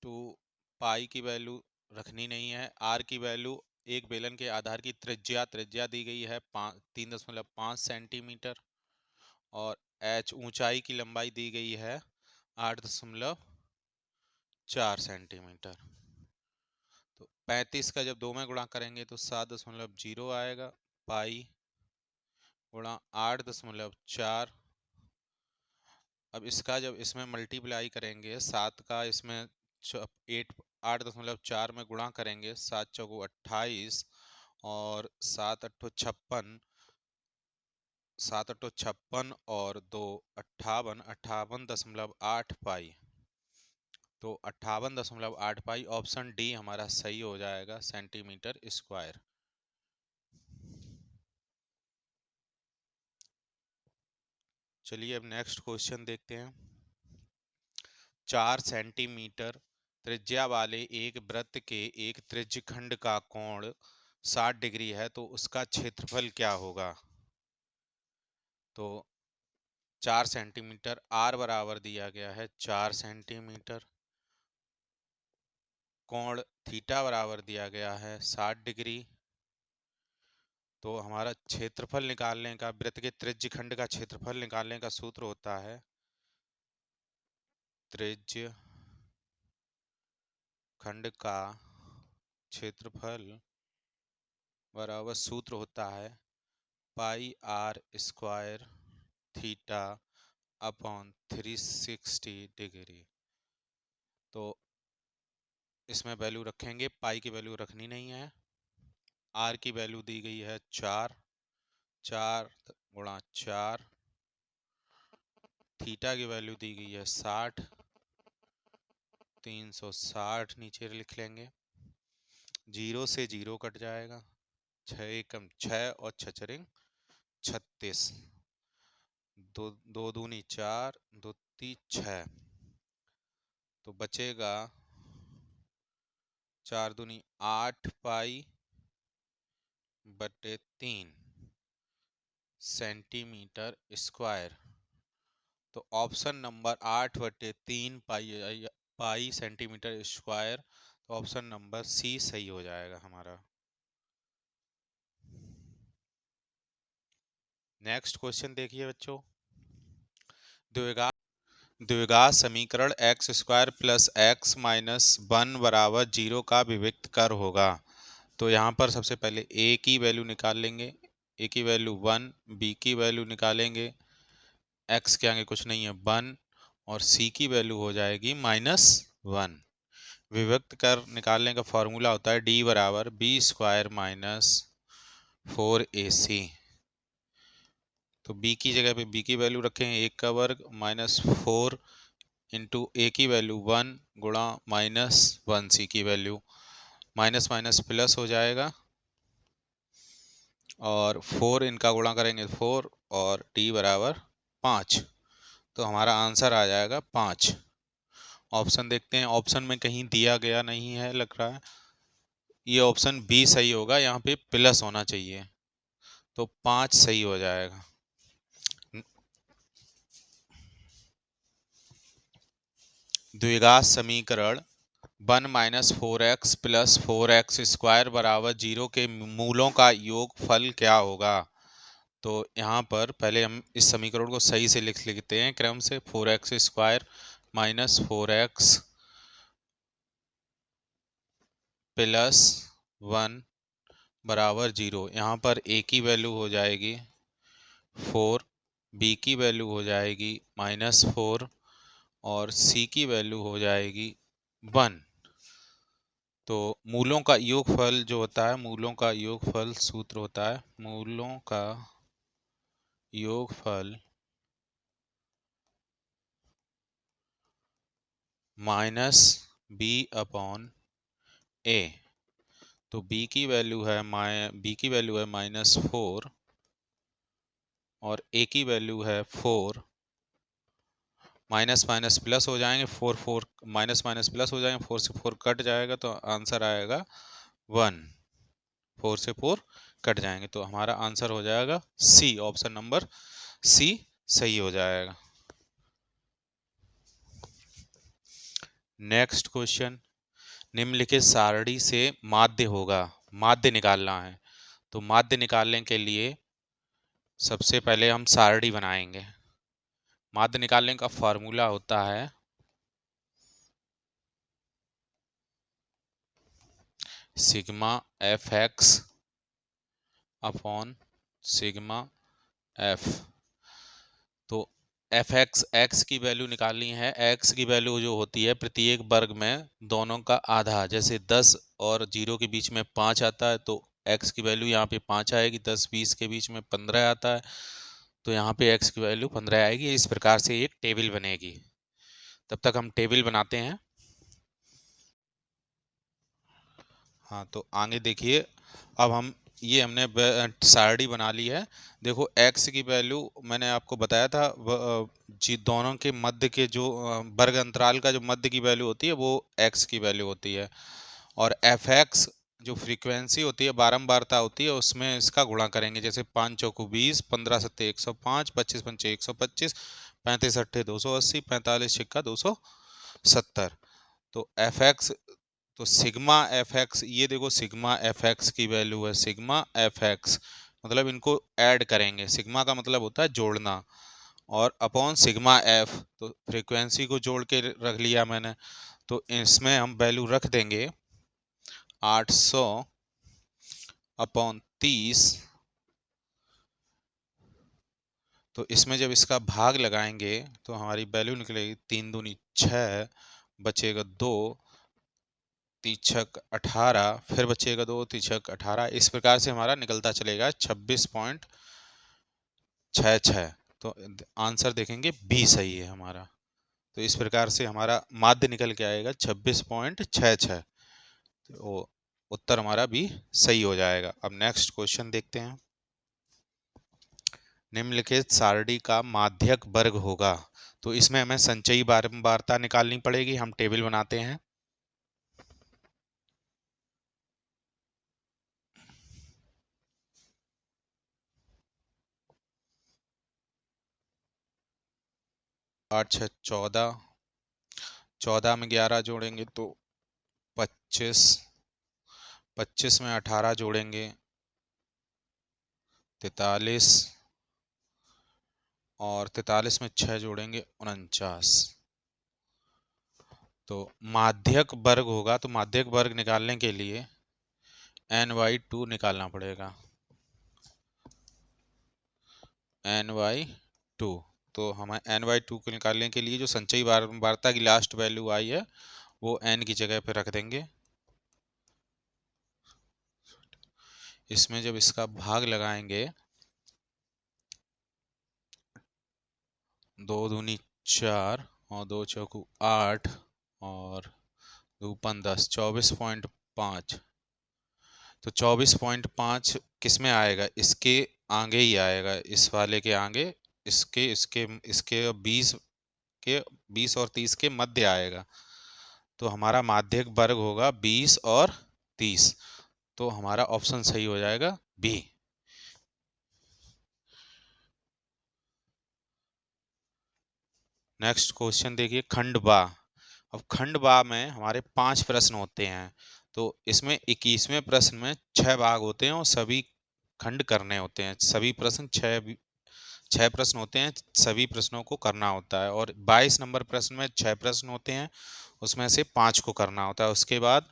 2 पाई की वैल्यू रखनी नहीं है। आर की वैल्यू, एक बेलन के आधार की त्रिज्या दी गई है 3.5 सेंटीमीटर और एच ऊंचाई की लंबाई दी गई है 8.4 सेंटीमीटर। तो 35 का जब 2 में गुणा करेंगे तो 7.0 आएगा पाई गुणा 8.4। अब इसका जब इसमें मल्टीप्लाई करेंगे 7 का इसमें 8.4 में गुणा करेंगे 7 चौको 28 और 7 अट्ठो 56 7 अट्ठो 56 और 2 58, 58.8 पाई। तो 58.8 पाई, ऑप्शन डी हमारा सही हो जाएगा, सेंटीमीटर स्क्वायर। चलिए अब नेक्स्ट क्वेश्चन देखते हैं। 4 सेंटीमीटर त्रिज्या वाले एक वृत्त के एक त्रिज्यखंड का कोण 60 डिग्री है, तो उसका क्षेत्रफल क्या होगा? तो 4 सेंटीमीटर, आर बराबर दिया गया है 4 सेंटीमीटर, कोण थीटा बराबर दिया गया है 60 डिग्री। तो हमारा क्षेत्रफल निकालने का, वृत्त के त्रिज्यखंड का क्षेत्रफल निकालने का सूत्र होता है त्रिज्य खंड का क्षेत्रफल बराबर सूत्र होता है pi r square theta upon 360 degree. तो इसमें वैल्यू रखेंगे, पाई की वैल्यू रखनी नहीं है, आर की वैल्यू दी गई है 4, 4 गुणा 4, थीटा की वैल्यू दी गई है 60, 360 नीचे लिख लेंगे, 0 से 0 कट जाएगा, 6 एकम 6 और 6 चरिंग 36, दो दूनी 4, दो ती 6, तो बचेगा 4 दूनी 8 पाई बटे 3 सेंटीमीटर स्क्वायर। तो ऑप्शन नंबर 8 बटे 3 पाई सेंटीमीटर स्क्वायर, तो ऑप्शन नंबर सी सही हो जाएगा हमारा। नेक्स्ट क्वेश्चन देखिए बच्चों। द्विघात समीकरण x square plus x minus 1 बराबर 0 का विविक्त कर होगा। तो यहाँ पर सबसे पहले ए की वैल्यू निकाल लेंगे, ए की वैल्यू 1, बी की वैल्यू निकालेंगे, एक्स के आगे कुछ नहीं है 1, और सी की वैल्यू हो जाएगी -1। विभक्त कर निकालने का फॉर्मूला होता है डी बराबर बी स्क्वायर माइनस 4ac। तो b की जगह पे b की वैल्यू रखेंगे 1 का वर्ग माइनस 4 इंटू ए की वैल्यू 1 गुणा -1c की वैल्यू, माइनस माइनस प्लस हो जाएगा, और 4 इनका गुणा करेंगे 4, और t बराबर 5। तो हमारा आंसर आ जाएगा 5। ऑप्शन देखते हैं, ऑप्शन में कहीं दिया गया नहीं है लग रहा है, ये ऑप्शन बी सही होगा, यहाँ पे प्लस होना चाहिए, तो 5 सही हो जाएगा। द्विघात समीकरण 1 minus 4x plus 4x square बराबर 0 के मूलों का योगफल क्या होगा? तो यहाँ पर पहले हम इस समीकरण को सही से लिख लेते हैं क्रम से। 4x square minus 4x plus 1 बराबर 0। यहाँ पर a की वैल्यू हो जाएगी 4, b की वैल्यू हो जाएगी -4, और c की वैल्यू हो जाएगी 1। तो मूलों का योगफल जो होता है, मूलों का योगफल सूत्र होता है मूलों का योगफल माइनस बी अपॉन ए। तो b की वैल्यू है -4, और a की वैल्यू है 4, माइनस माइनस प्लस हो जाएंगे, 4 माइनस माइनस प्लस हो जाएंगे, 4 से 4 कट जाएगा, तो आंसर आएगा 1। 4 से 4 कट जाएंगे, तो हमारा आंसर हो जाएगा सी, ऑप्शन नंबर सी सही हो जाएगा। नेक्स्ट क्वेश्चन, निम्नलिखित सारणी से माध्य होगा, माध्य निकालना है। तो माध्य निकालने के लिए सबसे पहले हम सारणी बनाएंगे। माध्य निकालने का फॉर्मूला होता है sigma F x upon sigma F. तो एफ एक्स की वैल्यू निकालनी है। एक्स की वैल्यू जो होती है प्रत्येक वर्ग में दोनों का आधा, जैसे 10 और 0 के बीच में 5 आता है, तो एक्स की वैल्यू यहाँ पे 5 आएगी। 10 20 के बीच में 15 आता है, तो यहाँ पे x की वैल्यू 15 आएगी। इस प्रकार से एक टेबल बनेगी। तब तक हम टेबल बनाते हैं। हाँ, तो आगे देखिए, अब हम ये हमने सारणी बना ली है। देखो x की वैल्यू मैंने आपको बताया था, जी दोनों के मध्य के जो वर्ग अंतराल का जो मध्य की वैल्यू होती है वो x की वैल्यू होती है। और fx जो फ्रीक्वेंसी होती है, बारंबारता होती है, उसमें इसका गुणा करेंगे। जैसे 5 चौको 20, 15 सत्ते 105, 25 पंचे 125, 35 अट्ठे 280, 45 छिक्का 270। तो fx, तो सिग्मा एफ एक्स, ये देखो सिग्मा एफ एक्स की वैल्यू है, सिग्मा एफ एक्स, मतलब इनको ऐड करेंगे। सिग्मा का मतलब होता है जोड़ना, और अपॉन सिग्मा एफ, तो फ्रीक्वेंसी को जोड़ के रख लिया मैंने। तो इसमें हम वैल्यू रख देंगे 800 अपॉन 30। तो इसमें जब इसका भाग लगाएंगे तो हमारी वैल्यू निकलेगी 3 दूनी 6, बचेगा 2, तीछक 18, फिर बचेगा 2, तीछक 18। इस प्रकार से हमारा निकलता चलेगा 26.66। तो आंसर देखेंगे बी सही है हमारा। तो इस प्रकार से हमारा माध्य निकल के आएगा 26.66। तो उत्तर हमारा बी सही हो जाएगा। अब नेक्स्ट क्वेश्चन देखते हैं। निम्नलिखित सारणी का माध्यक वर्ग होगा। तो इसमें हमें संचयी बारंबारता निकालनी पड़ेगी। हम टेबल बनाते हैं। 8 6 14, 14 में 11 जोड़ेंगे तो 25, 25 में 18 जोड़ेंगे 43, और 43 में 6 जोड़ेंगे 49। तो माध्यक वर्ग होगा, तो माध्यक वर्ग निकालने के लिए n/2 निकालना पड़ेगा, n/2। तो हमें n/2 को निकालने के लिए जो संचयी बारंबारता की लास्ट वैल्यू आई है वो n की जगह पे रख देंगे। इसमें जब इसका भाग लगाएंगे, 2 दूनी 4 और 2 चौकू 8 और 2 पन 10, 24.5। तो 24.5 किस में आएगा? इसके आगे ही आएगा, इस वाले के आगे, इसके इसके इसके 20 के, 20 और 30 के मध्य आएगा। तो हमारा माध्यक वर्ग होगा 20 और 30। तो हमारा ऑप्शन सही हो जाएगा बी। नेक्स्ट क्वेश्चन देखिए, खंड बा। अब खंड बा में हमारे 5 प्रश्न होते हैं। तो इसमें 21वें प्रश्न में 6 भाग होते हैं और सभी खंड करने होते हैं। सभी प्रश्न 6 प्रश्न होते हैं, सभी प्रश्नों को करना होता है। और 22 नंबर प्रश्न में 6 प्रश्न होते हैं, उसमें से 5 को करना होता है। उसके बाद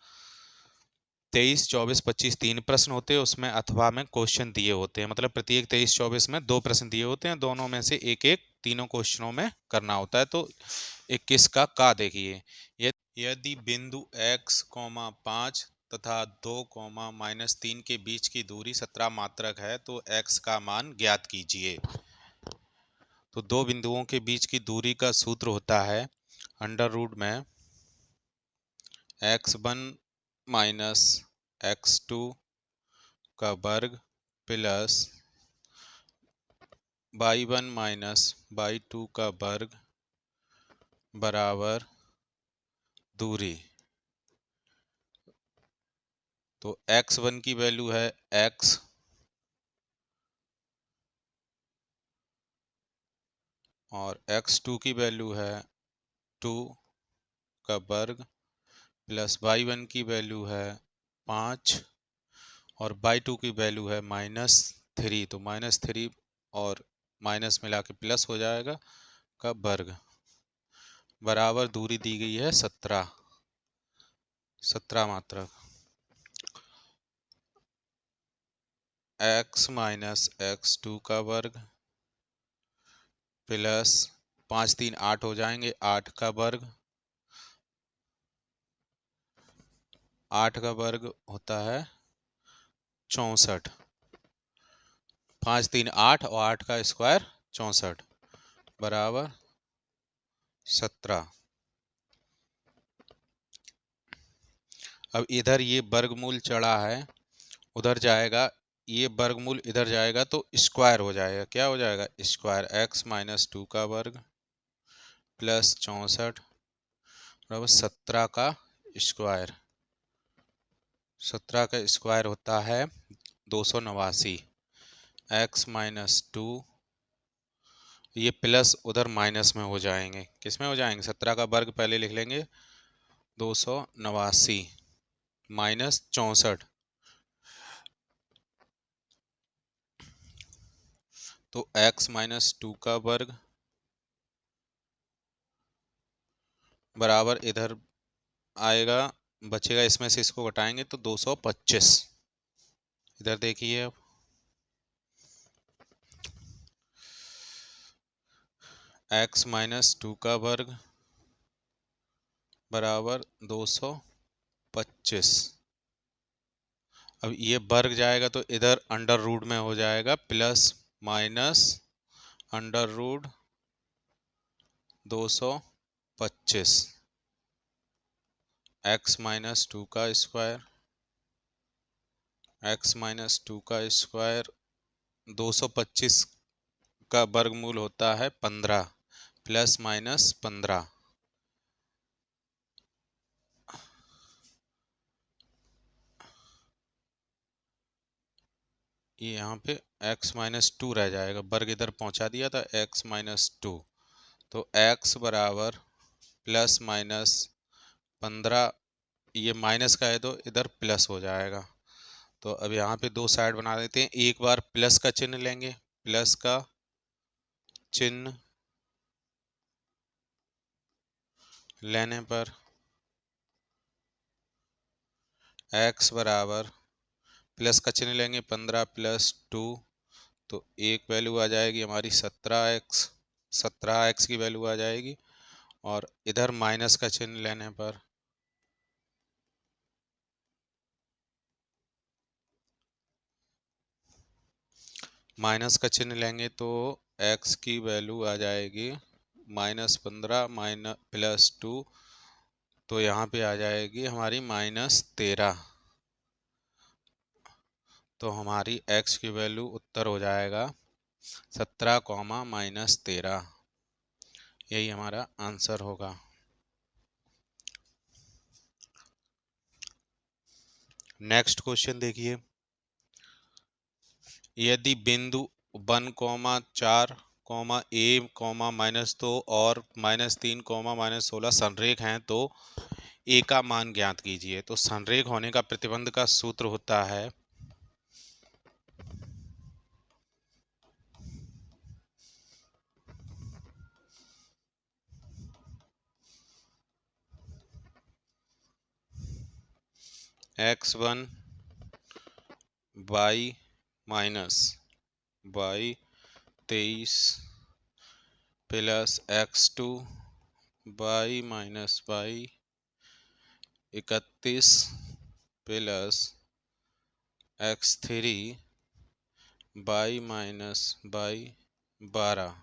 23, 24, 25 3 प्रश्न होते हैं, उसमें अथवा में क्वेश्चन दिए होते हैं। मतलब प्रत्येक 23, 24 में 2 प्रश्न दिए होते हैं, दोनों में से एक एक तीनों क्वेश्चनों में करना होता है। तो 21 का देखिए, यदि बिंदु x, 5 तथा 2, -3 के बीच की दूरी 17 मात्रक है तो x का मान ज्ञात कीजिए। तो दो बिंदुओं के बीच की दूरी का सूत्र होता है अंडर रूट में x1 माइनस x2 का वर्ग प्लस y1 माइनस y2 का वर्ग बराबर दूरी। तो x1 की वैल्यू है x, और x2 की वैल्यू है 2 का वर्ग प्लस y1 की वैल्यू है 5, और y2 की वैल्यू है -3। तो -3 और माइनस मिला के प्लस हो जाएगा का वर्ग बराबर दूरी दी गई है 17 मात्रक। x माइनस x2 का वर्ग प्लस 5 3 8 हो जाएंगे, 8 का वर्ग, 8 का वर्ग होता है 64। 5 3 8 और 8 का स्क्वायर 64 बराबर 17। अब इधर ये वर्गमूल चढ़ा है, उधर जाएगा, ये वर्गमूल इधर जाएगा तो स्क्वायर हो जाएगा। क्या हो जाएगा? स्क्वायर। x माइनस 2 का वर्ग प्लस 64 बराबर 17 का स्क्वायर। 17 का स्क्वायर होता है 289। x माइनस 2, ये प्लस उधर माइनस में हो जाएंगे। किस में हो जाएंगे? 17 का वर्ग पहले लिख लेंगे 289 माइनस 64, तो x माइनस 2 का वर्ग बराबर इधर आएगा, बचेगा इसमें से इसको घटाएंगे तो 225। इधर देखिए अब x माइनस 2 का वर्ग बराबर 225। अब ये वर्ग जाएगा तो इधर अंडर रूट में हो जाएगा, plus minus under root 225। x minus 2 का स्क्वायर, x माइनस 2 का स्क्वायर 225 का वर्गमूल होता है 15 प्लस माइनस 15। ये यहाँ पे x माइनस 2 रह जाएगा, वर्ग इधर पहुंचा दिया था, x माइनस 2, तो x बराबर प्लस माइनस 15, ये माइनस का है तो इधर प्लस हो जाएगा। तो अब यहाँ पे दो साइड बना देते हैं, एक बार प्लस का चिन्ह लेंगे, प्लस का चिन्ह लेने पर x बराबर प्लस का चिन्ह लेंगे 15 प्लस 2, तो एक वैल्यू आ जाएगी हमारी 17x, 17x की वैल्यू आ जाएगी। और इधर माइनस का चिन्ह लेने पर माइनस का चिन्ह लेंगे तो x की वैल्यू आ जाएगी -15 माइनस प्लस 2, तो यहाँ पे आ जाएगी हमारी -13। तो हमारी x की वैल्यू उत्तर हो जाएगा 17 कॉमा -13, यही हमारा आंसर होगा। नेक्स्ट क्वेश्चन देखिए, यदि बिंदु 1,4, a, -2 और -3, -16 संरेख हैं तो a का मान ज्ञात कीजिए। तो संरेख होने का प्रतिबंध का सूत्र होता है x1 y minus y23 plus x2 y minus y31 plus x3 y minus y12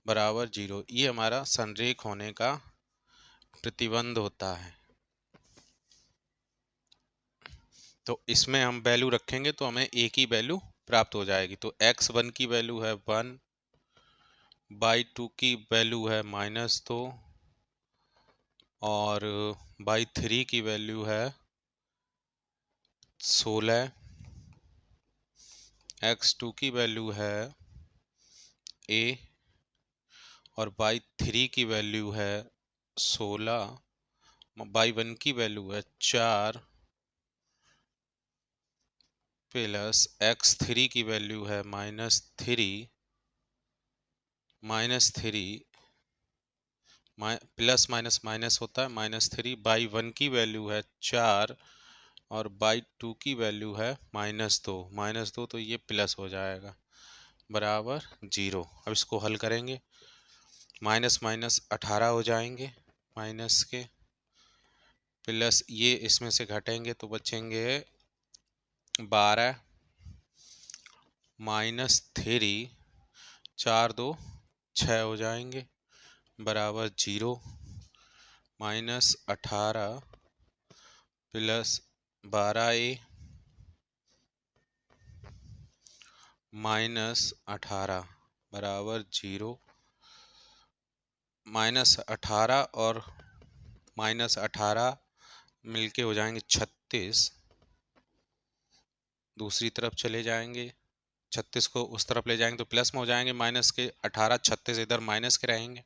बराबर 0। ये हमारा संरेख होने का प्रतिबंध होता है। तो इसमें हम वैल्यू रखेंगे तो हमें a की वैल्यू प्राप्त हो जाएगी। तो x1 की वैल्यू है 1, y2 की वैल्यू है -2 और y3 की वैल्यू है 16, x2 की वैल्यू है a और y3 की वैल्यू है 16, y1 की वैल्यू है 4 प्लस x3 की वैल्यू है -3 प्लस माइनस माइनस होता है -3, y1 की वैल्यू है 4 और y2 की वैल्यू है -2 तो ये प्लस हो जाएगा बराबर 0। अब इसको हल करेंगे, माइनस माइनस 18 हो जाएंगे, माइनस के प्लस ये इसमें से घटेंगे तो बचेंगे 12 -3 4 2 6 हो जाएंगे, बराबर 0 -18 प्लस 12a -18 बराबर 0। -18 और -18 मिलके हो जाएंगे 36। दूसरी तरफ चले जाएंगे, 36 को उस तरफ ले जाएंगे तो प्लस में हो जाएंगे, माइनस के 18, 36 इधर माइनस के रहेंगे,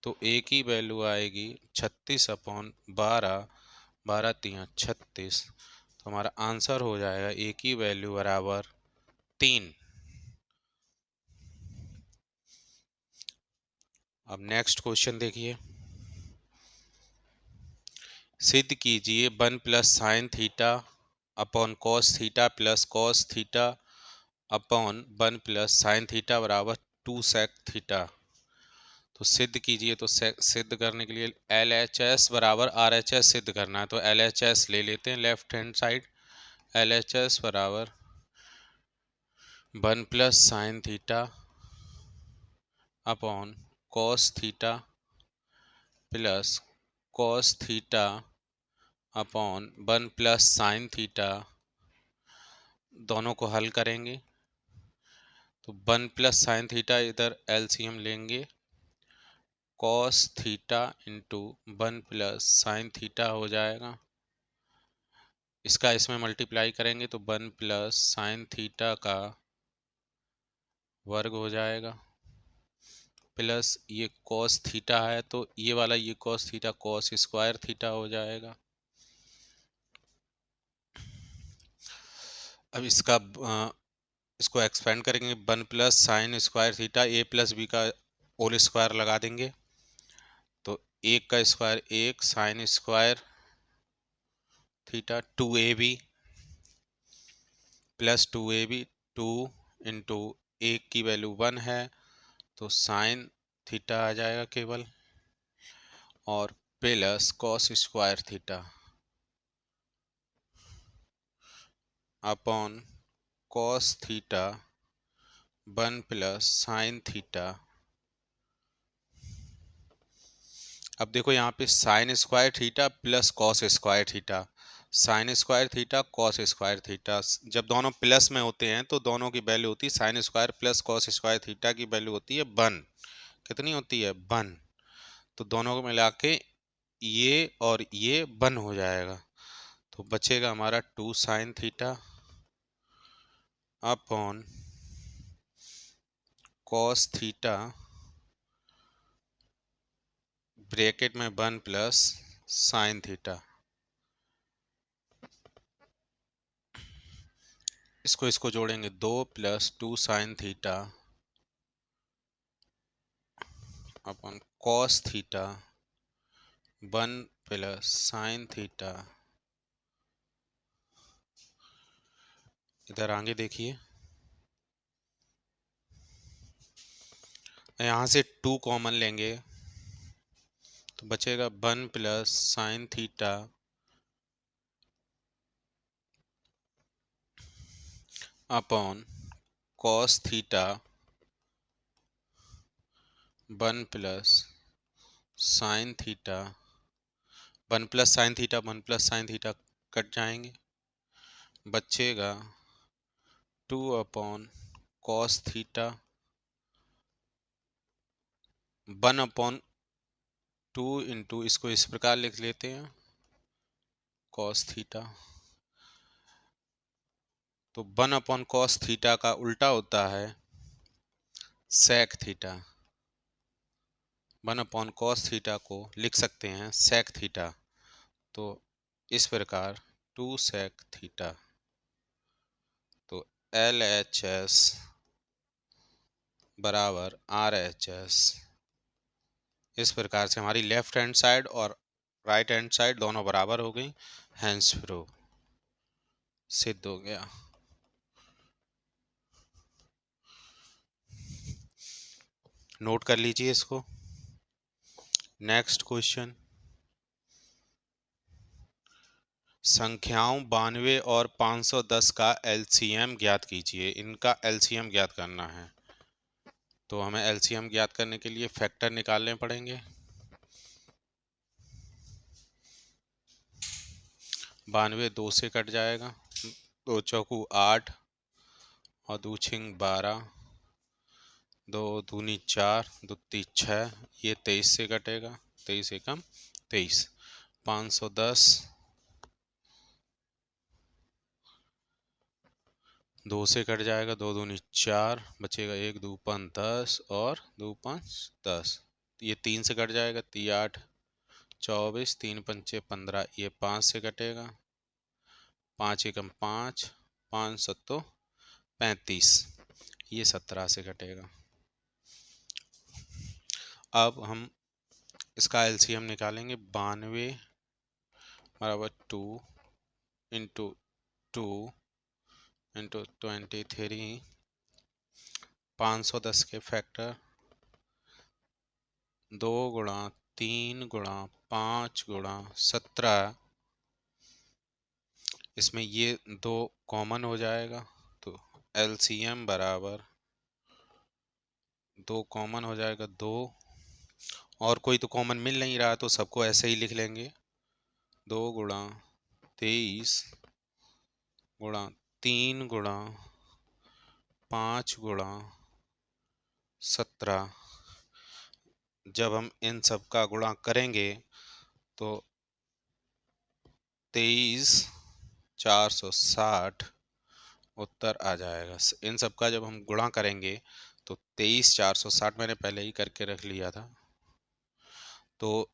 तो एक ही वैल्यू आएगी 36/12, 12 3 36। तो हमारा आंसर हो जाएगा एक ही वैल्यू बराबर 3। अब नेक्स्ट क्वेश्चन देखिए, सिद्ध कीजिए 1 plus sine theta upon cos theta plus cos theta upon 1 plus sine theta बराबर 2 सेक थीटा। तो सिद्ध कीजिए, तो सिद्ध करने के लिए LHS बराबर RHS सिद्ध करना है, तो LHS ले लेते हैं लेफ्ट हैंड साइड। LHS बराबर 1 plus sine theta upon cos theta plus cos theta upon 1 plus sine theta, दोनों को हल करेंगे तो 1 प्लस साइन थीटा इधर LCM लेंगे, cos theta into 1 plus sine theta हो जाएगा, इसका इसमें मल्टीप्लाई करेंगे तो 1 प्लस साइन थीटा का वर्ग हो जाएगा, प्लस ये कॉस थीटा है तो ये वाला ये cos theta cos square theta हो जाएगा। अब इसको एक्सपेंड करेंगे, 1 प्लस साइन स्क्वायर थीटा ए प्लस बी का होल स्क्वायर लगा देंगे, तो 1 का square 1 sine square theta 2ab plus 2ab 2 into 1 की वैल्यू 1 है तो साइन थीटा आ जाएगा केवल, और plus cos square theta upon cos theta 1 plus sine theta. अब देखो यहाँ पे sine square theta plus cos square theta, sine square theta cos square theta, जब दोनों प्लस में होते हैं तो दोनों की वैल्यू होती है sine square plus cos square theta की वैल्यू होती है 1। कितनी होती है 1। तो दोनों को मिला के ये और ये 1 हो जाएगा, तो बचेगा हमारा 2 sine theta upon cos theta bracket में 1 प्लस साइन थीटा। इसको जोड़ेंगे 2 plus 2 sine theta upon cos theta 1 plus sine theta. इधर आगे देखिए, यहाँ से 2 कॉमन लेंगे तो बचेगा 1 plus sine theta upon cos theta 1 plus sine theta. 1 plus sine theta 1 plus sine theta cut जाएंगे, बचेगा 2 upon cos theta 1 upon 2 into, इसको इस प्रकार लिख लेते हैं कॉस थीटा, तो 1 अपॉन कॉस थीटा का उल्टा होता है sec theta. 1 upon cos theta को लिख सकते हैं सेक थीटा, तो इस प्रकार 2 सेक थीटा। तो LHS बराबर RHS। इस प्रकार से हमारी लेफ्ट हैंड साइड और राइट हैंड साइड दोनों बराबर हो गई, हैंस प्रूव सिद्ध हो गया। नोट कर लीजिए इसको। नेक्स्ट क्वेश्चन, संख्याओं 92 और 510 का LCM ज्ञात कीजिए। इनका LCM ज्ञात करना है, तो हमें एलसीएम ज्ञात करने के लिए फैक्टर निकालने पड़ेंगे। 92 2 से कट जाएगा, 2 चौकू 8 और 2 छिंग 12, 2 दूनी 4, 2 ती 6, ये 23 से कटेगा, 23 एकम 23, 510, 2 से कट जाएगा, 2 दूनी 4, बचेगा 1 2 5 10 और 2 5 10, ये 3 से कट जाएगा, 3 8 24, 3 पंचे 15, ये 5 से कटेगा, 5 एकम 5, 5 सत्तो 35, ये 17 से कटेगा। अब हम इसका एलसीएम निकालेंगे। 92 बराबर 2 इंटू 2 इंटू 23, 510 के फैक्टर 2 गुणा 3 गुणा 5 गुणा 17, इसमें ये 2 कॉमन हो जाएगा, तो एलसीएम बराबर 2 कॉमन हो जाएगा 2, और कोई तो कॉमन मिल नहीं रहा तो सबको ऐसे ही लिख लेंगे। 2 गुणा 23 गुणा 3 गुणा 5 गुणा 17, जब हम इन सब का गुणा करेंगे तो 23,460 उत्तर आ जाएगा। इन सब का जब हम गुणा करेंगे तो 23,460 मैंने पहले ही करके रख लिया था, तो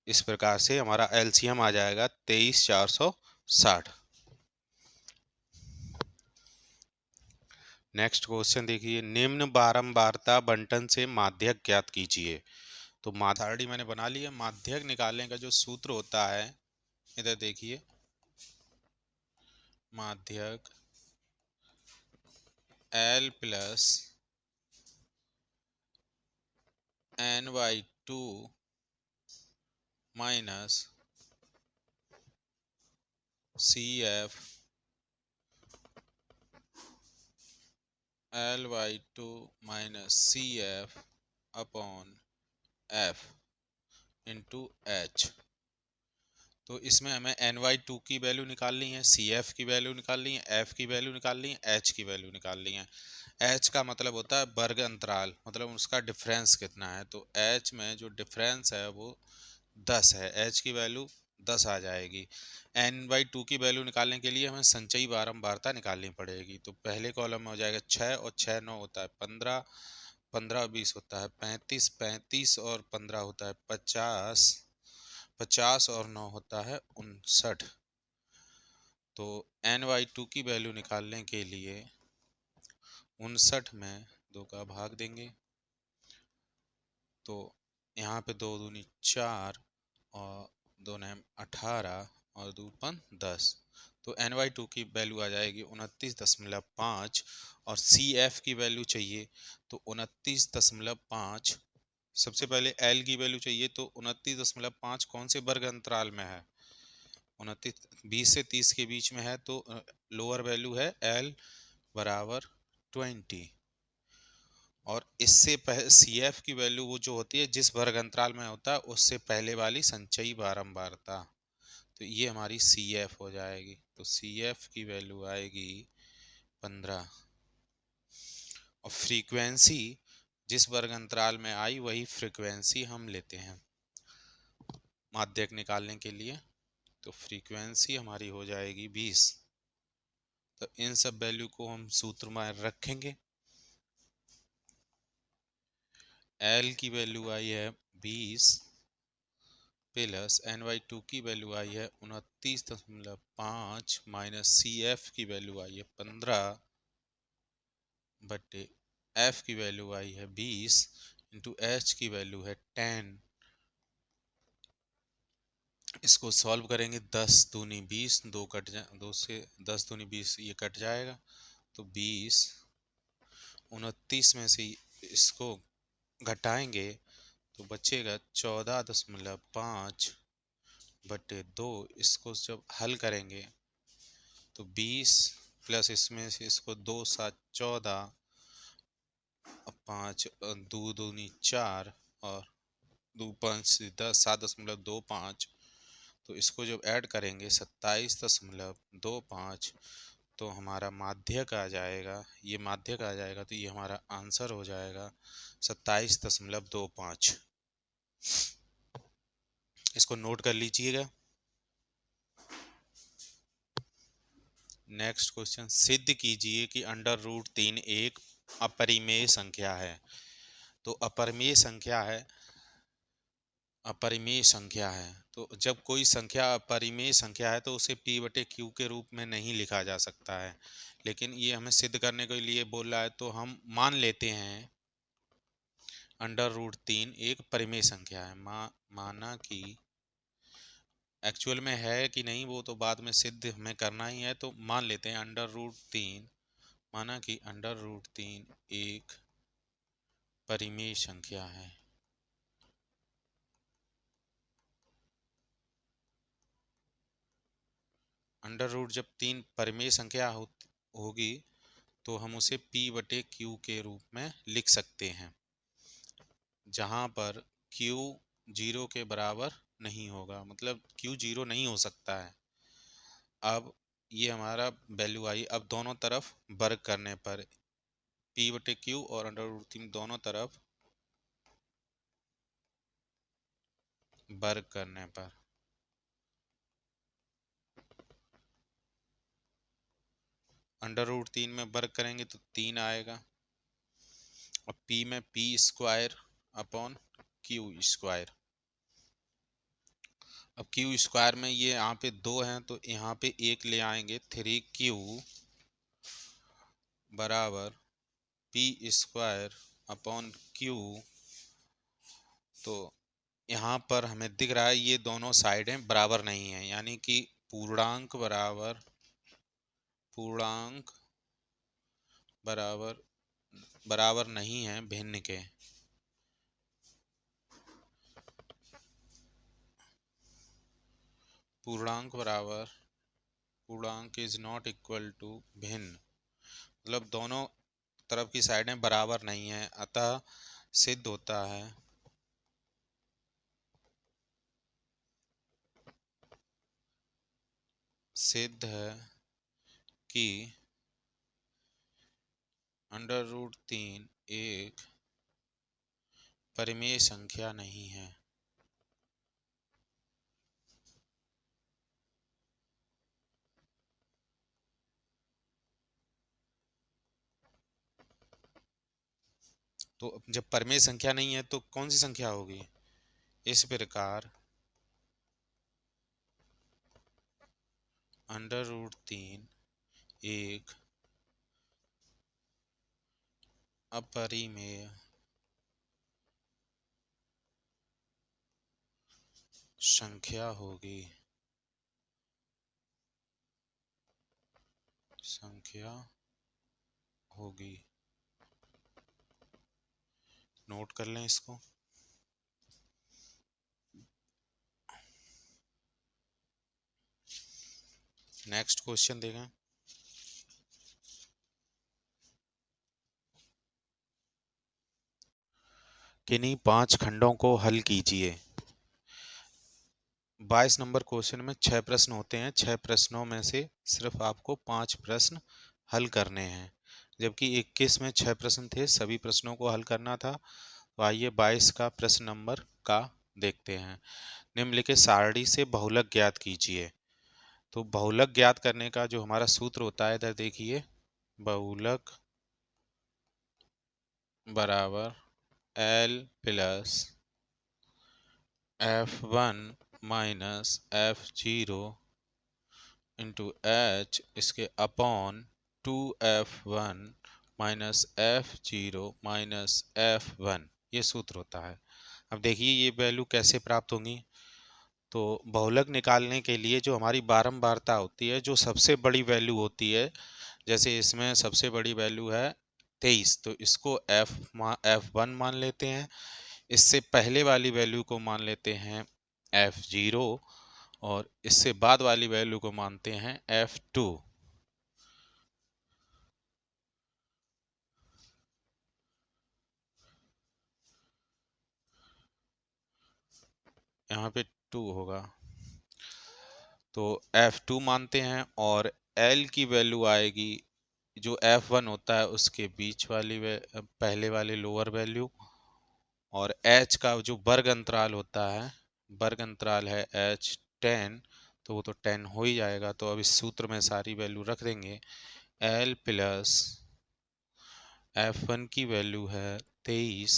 इस प्रकार से हमारा एलसीएम आ जाएगा 23,460। नेक्स्ट क्वेश्चन देखिए, निम्न बारंबारता बंटन से माध्यक ज्ञात कीजिए। तो माध्यक मैंने बना लिया। माध्यक निकालने का जो सूत्र होता है, इधर देखिए, माध्यक L plus n/2 minus CF L/2 minus CF upon F into H। तो इसमें हमें n/2 की वैल्यू निकालनी है, CF की वैल्यू निकालनी है, F की वैल्यू निकालनी है, H की वैल्यू निकालनी है। H का मतलब होता है वर्ग अंतराल, मतलब उसका डिफरेंस कितना है। तो H में जो डिफरेंस है वो 10 है, H की वैल्यू 10 आ जाएगी। n/2 की वैल्यू निकालने के लिए हमें संचयी बारंबारता निकालनी पड़ेगी। तो पहले कॉलम में हो जाएगा 6 और 6 9 होता है 15, 15 20 होता है 35, 35 और 15 होता है 50, 50 और 9 होता है 59। तो n/2 की वैल्यू निकालने के लिए 59 में 2 का भाग देंगे, तो यहाँ पे 2 दूनी 4 और 2 नैम 18 और 2 पन 10। तो n/2 की वैल्यू आ जाएगी 29.5, और CF की वैल्यू चाहिए तो 29.5। सबसे पहले L की वैल्यू चाहिए, तो 29.5 कौन से वर्ग अंतराल में है, 29 20 से 30 के बीच में है, तो लोअर वैल्यू है L बराबर 20। और इससे पहले CF की वैल्यू वो जो होती है जिस वर्ग अंतराल में होता है उससे पहले वाली संचयी बारंबारता, तो ये हमारी CF हो जाएगी। तो CF की वैल्यू आएगी 15, और फ्रीक्वेंसी जिस वर्ग अंतराल में आई वही फ्रीक्वेंसी हम लेते हैं माध्यक निकालने के लिए। तो फ्रीक्वेंसी हमारी हो जाएगी 20। तो इन सब वैल्यू को हम सूत्र में रखेंगे। L की वैल्यू आई है 20 प्लस n/2 की वैल्यू आई है 29.5 माइनस CF की वैल्यू आई है 15 बटे F की वैल्यू आई है 20 इंटू H की वैल्यू है 10। इसको सॉल्व करेंगे, 10 दूनी 20, 2 कट जा 2 से 10 दूनी 20, ये कट जाएगा, तो 20, 29 में से इसको घटाएंगे तो बचेगा 14.5 बटे 2। इसको जब हल करेंगे तो 20 प्लस इसमें से इसको 2 7 14, 5 दो दूनी 4 और 2 5 10 7.25। तो इसको जब ऐड करेंगे 27.25, तो हमारा माध्यक आ जाएगा, ये माध्यक आ जाएगा, तो ये हमारा आंसर हो जाएगा 27.25। इसको नोट कर लीजिएगा। नेक्स्ट क्वेश्चन, सिद्ध कीजिए कि √3 एक अपरिमेय संख्या है। तो अपरिमेय संख्या है, अपरिमेय संख्या है, तो जब कोई संख्या अपरिमेय संख्या है तो उसे p/q के रूप में नहीं लिखा जा सकता है। लेकिन ये हमें सिद्ध करने के लिए बोल रहा है, तो हम मान लेते हैं √3 एक परिमेय संख्या है। माना कि एक्चुअल में है कि नहीं वो तो बाद में सिद्ध हमें करना ही है, तो मान लेते हैं √3, माना कि √3 एक परिमेय संख्या है। जब 3 परिमेय संख्या होगी तो हम उसे p/q के रूप में लिख सकते हैं, जहां पर q 0 के बराबर नहीं होगा, मतलब q 0 नहीं हो सकता है। अब ये हमारा वैल्यू आई। अब दोनों तरफ वर्ग करने पर p/q और √3 दोनों तरफ वर्ग करने पर √3 में वर्ग करेंगे तो 3 आएगा। और p में p² अपॉन q²। अब q² में ये यहाँ पे 2 हैं तो यहाँ पे 1 ले आएंगे, 3q बराबर p² अपॉन q। तो यहाँ पर हमें दिख रहा है ये दोनों साइडें बराबर नहीं है, यानी कि पूर्णांक बराबर नहीं है भिन्न के। पूर्णांक इज नॉट इक्वल टू भिन्न, मतलब दोनों तरफ की साइडें बराबर नहीं है, अतः सिद्ध होता है कि √3 एक परिमेय संख्या नहीं है। तो जब परिमेय संख्या नहीं है तो कौन सी संख्या होगी? इस प्रकार √3 एक अपरिमेय संख्या होगी। नोट कर लें इसको। नेक्स्ट क्वेश्चन देखें। किन्हीं 5 खंडों को हल कीजिए। 22 नंबर क्वेश्चन में 6 प्रश्न होते हैं। 6 प्रश्नों में से सिर्फ आपको 5 प्रश्न हल करने हैं, जबकि 21 में 6 प्रश्न थे, सभी प्रश्नों को हल करना था। तो आइए 22 का प्रश्न नंबर का देखते हैं। निम्नलिखित सारणी से बहुलक ज्ञात कीजिए। तो बहुलक ज्ञात करने का जो हमारा सूत्र होता है, इधर देखिए, बहुलक बराबर L plus F1 minus F0 into H इसके upon 2F1 minus F0 minus F1, ये सूत्र होता है। अब देखिए ये वैल्यू कैसे प्राप्त होंगी। तो बहुलक निकालने के लिए जो हमारी बारंबारता होती है, जो सबसे बड़ी वैल्यू होती है, जैसे इसमें सबसे बड़ी वैल्यू है 23, तो इसको F1 मान लेते हैं। इससे पहले वाली वैल्यू को मान लेते हैं F0 और इससे बाद वाली वैल्यू को मानते हैं F2। यहाँ पे 2 होगा, तो F2 मानते हैं और L की वैल्यू आएगी जो F1 होता है उसके बीच वाली पहले वाले लोअर वैल्यू, और H का जो वर्ग अंतराल होता है, वर्ग अंतराल है H10, तो वो तो 10 हो ही जाएगा। तो अब इस सूत्र में सारी वैल्यू रख देंगे। L प्लस F1 की वैल्यू है 23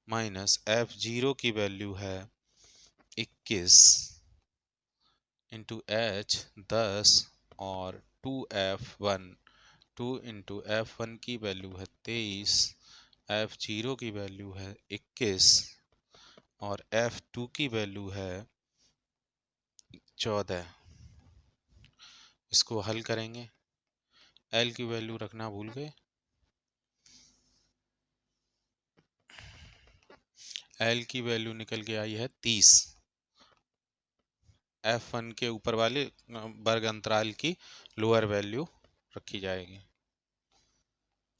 माइनस F0 की वैल्यू है 21 इंटू H 10 और 2F1, 2 इंटू F1 की वैल्यू है 23, F0 की वैल्यू है 21 और F2 की वैल्यू है 14। इसको हल करेंगे, L की वैल्यू रखना भूल गए। L की वैल्यू निकल के आई है 30, F1 के ऊपर वाले वर्ग अंतराल की लोअर वैल्यू रखी जाएगी।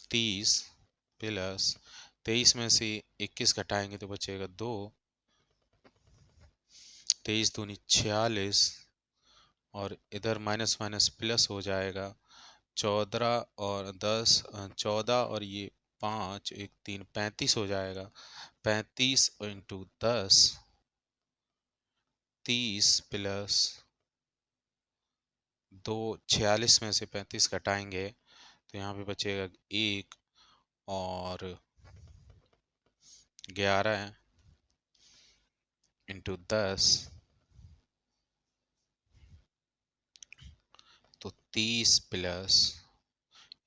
30 प्लस 23 में से 21 घटाएंगे तो बचेगा 2, 23 दूनी 46 और इधर माइनस माइनस प्लस हो जाएगा। 14 और 10, 14 और ये 5, 1 3, 35 हो जाएगा। 35 इंटू 10, 30 प्लस 2, 46 में से 35 घटाएंगे तो यहाँ पे बचेगा 1 और 11 इंटू 10, तो 30 प्लस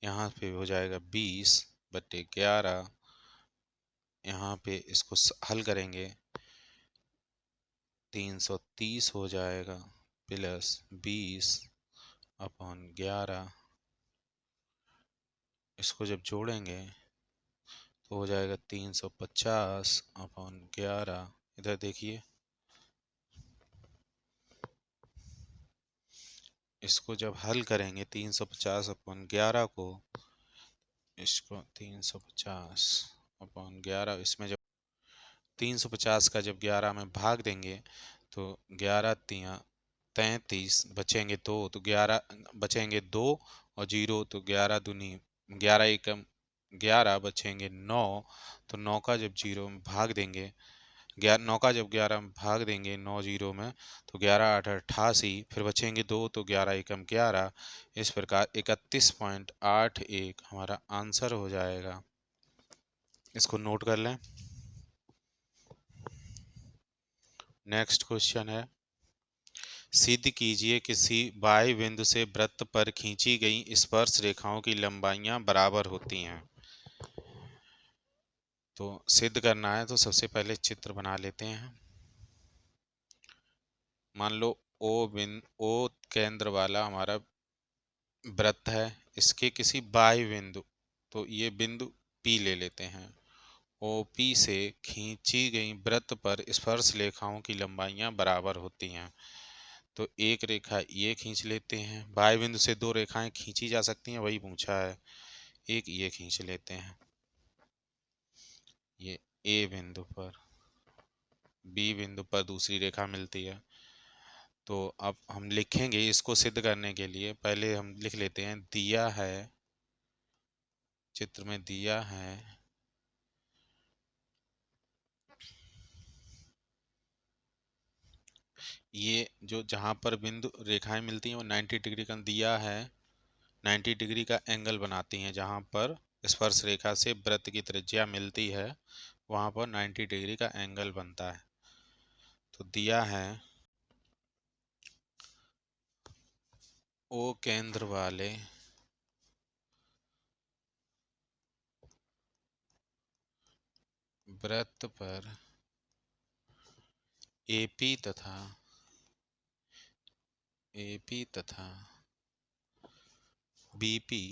यहाँ पे हो जाएगा 20 बटे 11। यहाँ पे इसको हल करेंगे 330 हो जाएगा प्लस 20 अपॉन 11। इसको जब जोड़ेंगे तो हो जाएगा 350 अपॉन 11। इधर देखिए, इसको जब हल करेंगे 350 अपॉन 11 को, इसको 350 अपॉन 11, इसमें जब 350 का जब 11 में भाग देंगे तो 11 तिया 33, बचेंगे 2, तो 11 बचेंगे 2 और 0, तो 11 दूनी 11 एकम 11, बचेंगे 9। तो 9 का जब 0 में भाग देंगे, 9 का जब 11 में भाग देंगे 9 0 में, तो 11 8 88, फिर बचेंगे 2, तो 11 एकम 11। इस प्रकार 31.81 हमारा आंसर हो जाएगा। इसको नोट कर लें। नेक्स्ट क्वेश्चन है, सिद्ध कीजिए किसी बाह्य बिंदु से वृत्त पर खींची गई स्पर्श रेखाओं की लंबाइयां बराबर होती हैं। तो सिद्ध करना है तो सबसे पहले चित्र बना लेते हैं। मान लो ओ केंद्र वाला हमारा वृत्त है, इसके किसी बाह्य बिंदु, तो ये बिंदु P ले लेते हैं। OP से खींची गई वृत्त पर स्पर्श रेखाओं की लंबाइयां बराबर होती हैं। तो एक रेखा ये खींच लेते हैं, बाह्य बिंदु से 2 रेखाएं खींची जा सकती हैं, वही पूछा है। एक ये खींच लेते हैं, ये A बिंदु पर, B बिंदु पर दूसरी रेखा मिलती है। तो अब हम लिखेंगे इसको सिद्ध करने के लिए, पहले हम लिख लेते हैं, दिया है, चित्र में दिया है ये जो जहां पर बिंदु रेखाएं मिलती हैं वो 90 डिग्री का दिया है, 90 डिग्री का एंगल बनाती हैं। जहां पर स्पर्श रेखा से वृत्त की त्रिज्या मिलती है वहां पर 90 डिग्री का एंगल बनता है। तो दिया है ओ केंद्र वाले वृत्त पर एपी तथा बीपी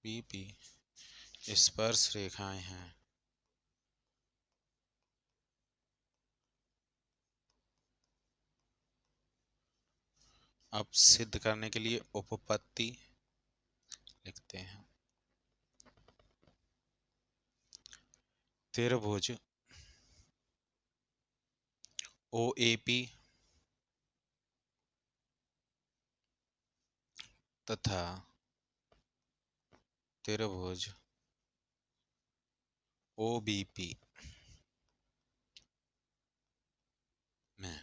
बीपी स्पर्श रेखाएं हैं। अब सिद्ध करने के लिए उपपत्ति लिखते हैं। त्रिभुज OAP तथा त्रिभुज OBP में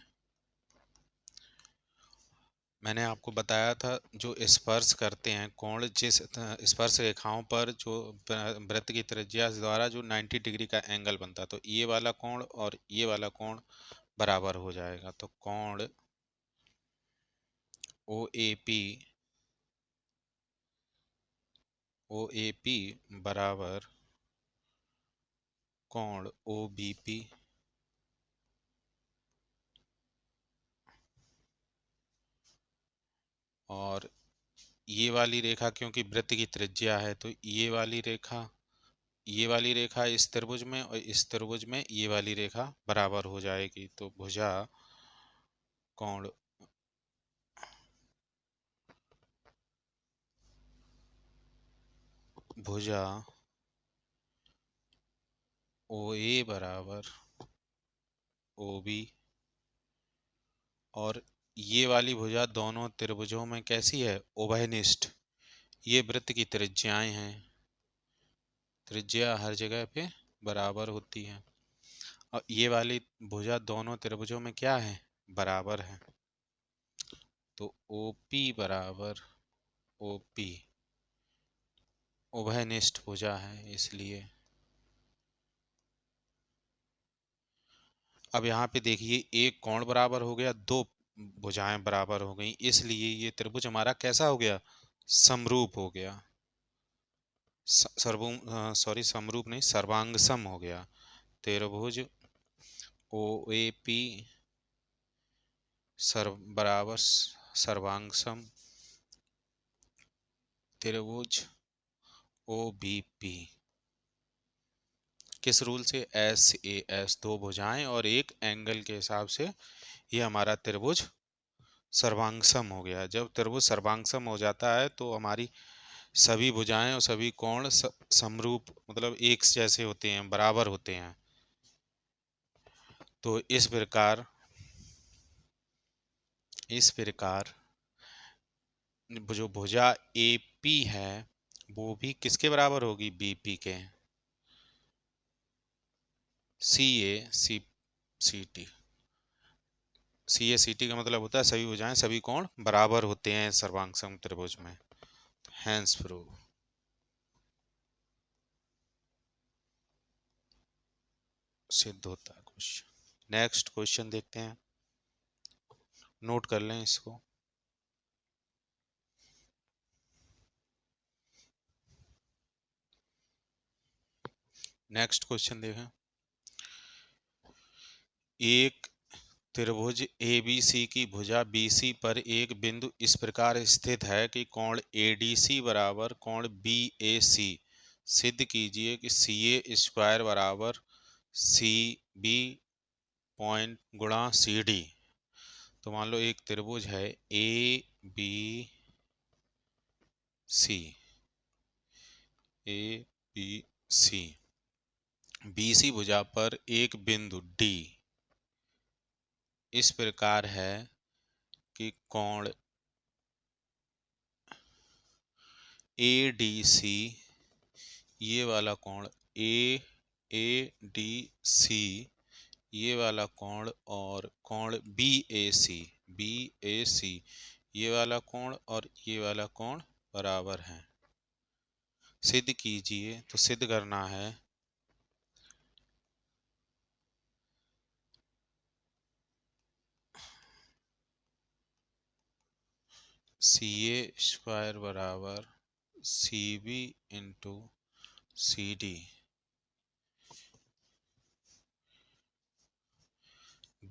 मैंने आपको बताया था जो स्पर्श करते हैं कोण, जिस स्पर्श रेखाओं पर जो वृत्त की त्रिज्या द्वारा जो 90 डिग्री का एंगल बनता है, तो ये वाला कोण और ये वाला कोण बराबर हो जाएगा। तो कोण OAP बराबर कोण OBP, और ये वाली रेखा क्योंकि वृत्त की त्रिज्या है तो ये वाली रेखा इस त्रिभुज में और इस त्रिभुज में ये वाली रेखा बराबर हो जाएगी। तो कोण भुजा OA बराबर OB, और ये वाली भुजा दोनों त्रिभुजों में कैसी है? उभयनिष्ठ। ये वृत्त की त्रिज्याएं हैं, त्रिज्या हर जगह पे बराबर होती है, और ये वाली भुजा दोनों त्रिभुजों में क्या है? बराबर है। तो OP बराबर OP उभयनिष्ठ भुजा है इसलिए। अब यहाँ पे देखिए एक कोण बराबर हो गया, दो भुजाएं बराबर हो गई, इसलिए ये त्रिभुज हमारा कैसा हो गया? समरूप हो गया। समरूप नहीं, सर्वांगसम हो गया। त्रिभुज OAP बराबर सर्वांगसम त्रिभुज OBP। किस रूल से? SAS, दो भुजाएं और एक एंगल के हिसाब से ये हमारा त्रिभुज सर्वांगसम हो गया। जब त्रिभुज सर्वांगसम हो जाता है तो हमारी सभी भुजाएं और सभी कोण समरूप मतलब एक जैसे होते हैं, बराबर होते हैं। तो इस प्रकार जो भुजा AP है वो भी किसके बराबर होगी? BP के। CACT का मतलब होता है सभी भुजाएं सभी कोण बराबर होते हैं सर्वांगसम त्रिभुज में। Hence proved. सिद्ध होता है क्वेश्चन। नेक्स्ट क्वेश्चन देखते हैं, नोट कर लें इसको। नेक्स्ट क्वेश्चन देखें। एक त्रिभुज ABC की भुजा BC पर एक बिंदु इस प्रकार स्थित है कि कोण ADC बराबर कोण BAC। सिद्ध कीजिए कि CA स्क्वायर बराबर CB पॉइंट गुणा CD। तो मान लो एक त्रिभुज है ABC BC भुजा पर एक बिंदु D इस प्रकार है कि कोण ADC, ये वाला कोण ADC, ये वाला कोण, और कोण BAC ये वाला कोण और ये वाला कोण बराबर है। सिद्ध कीजिए। तो सिद्ध करना है CA स्क्वायर बराबर CB इंटू CD।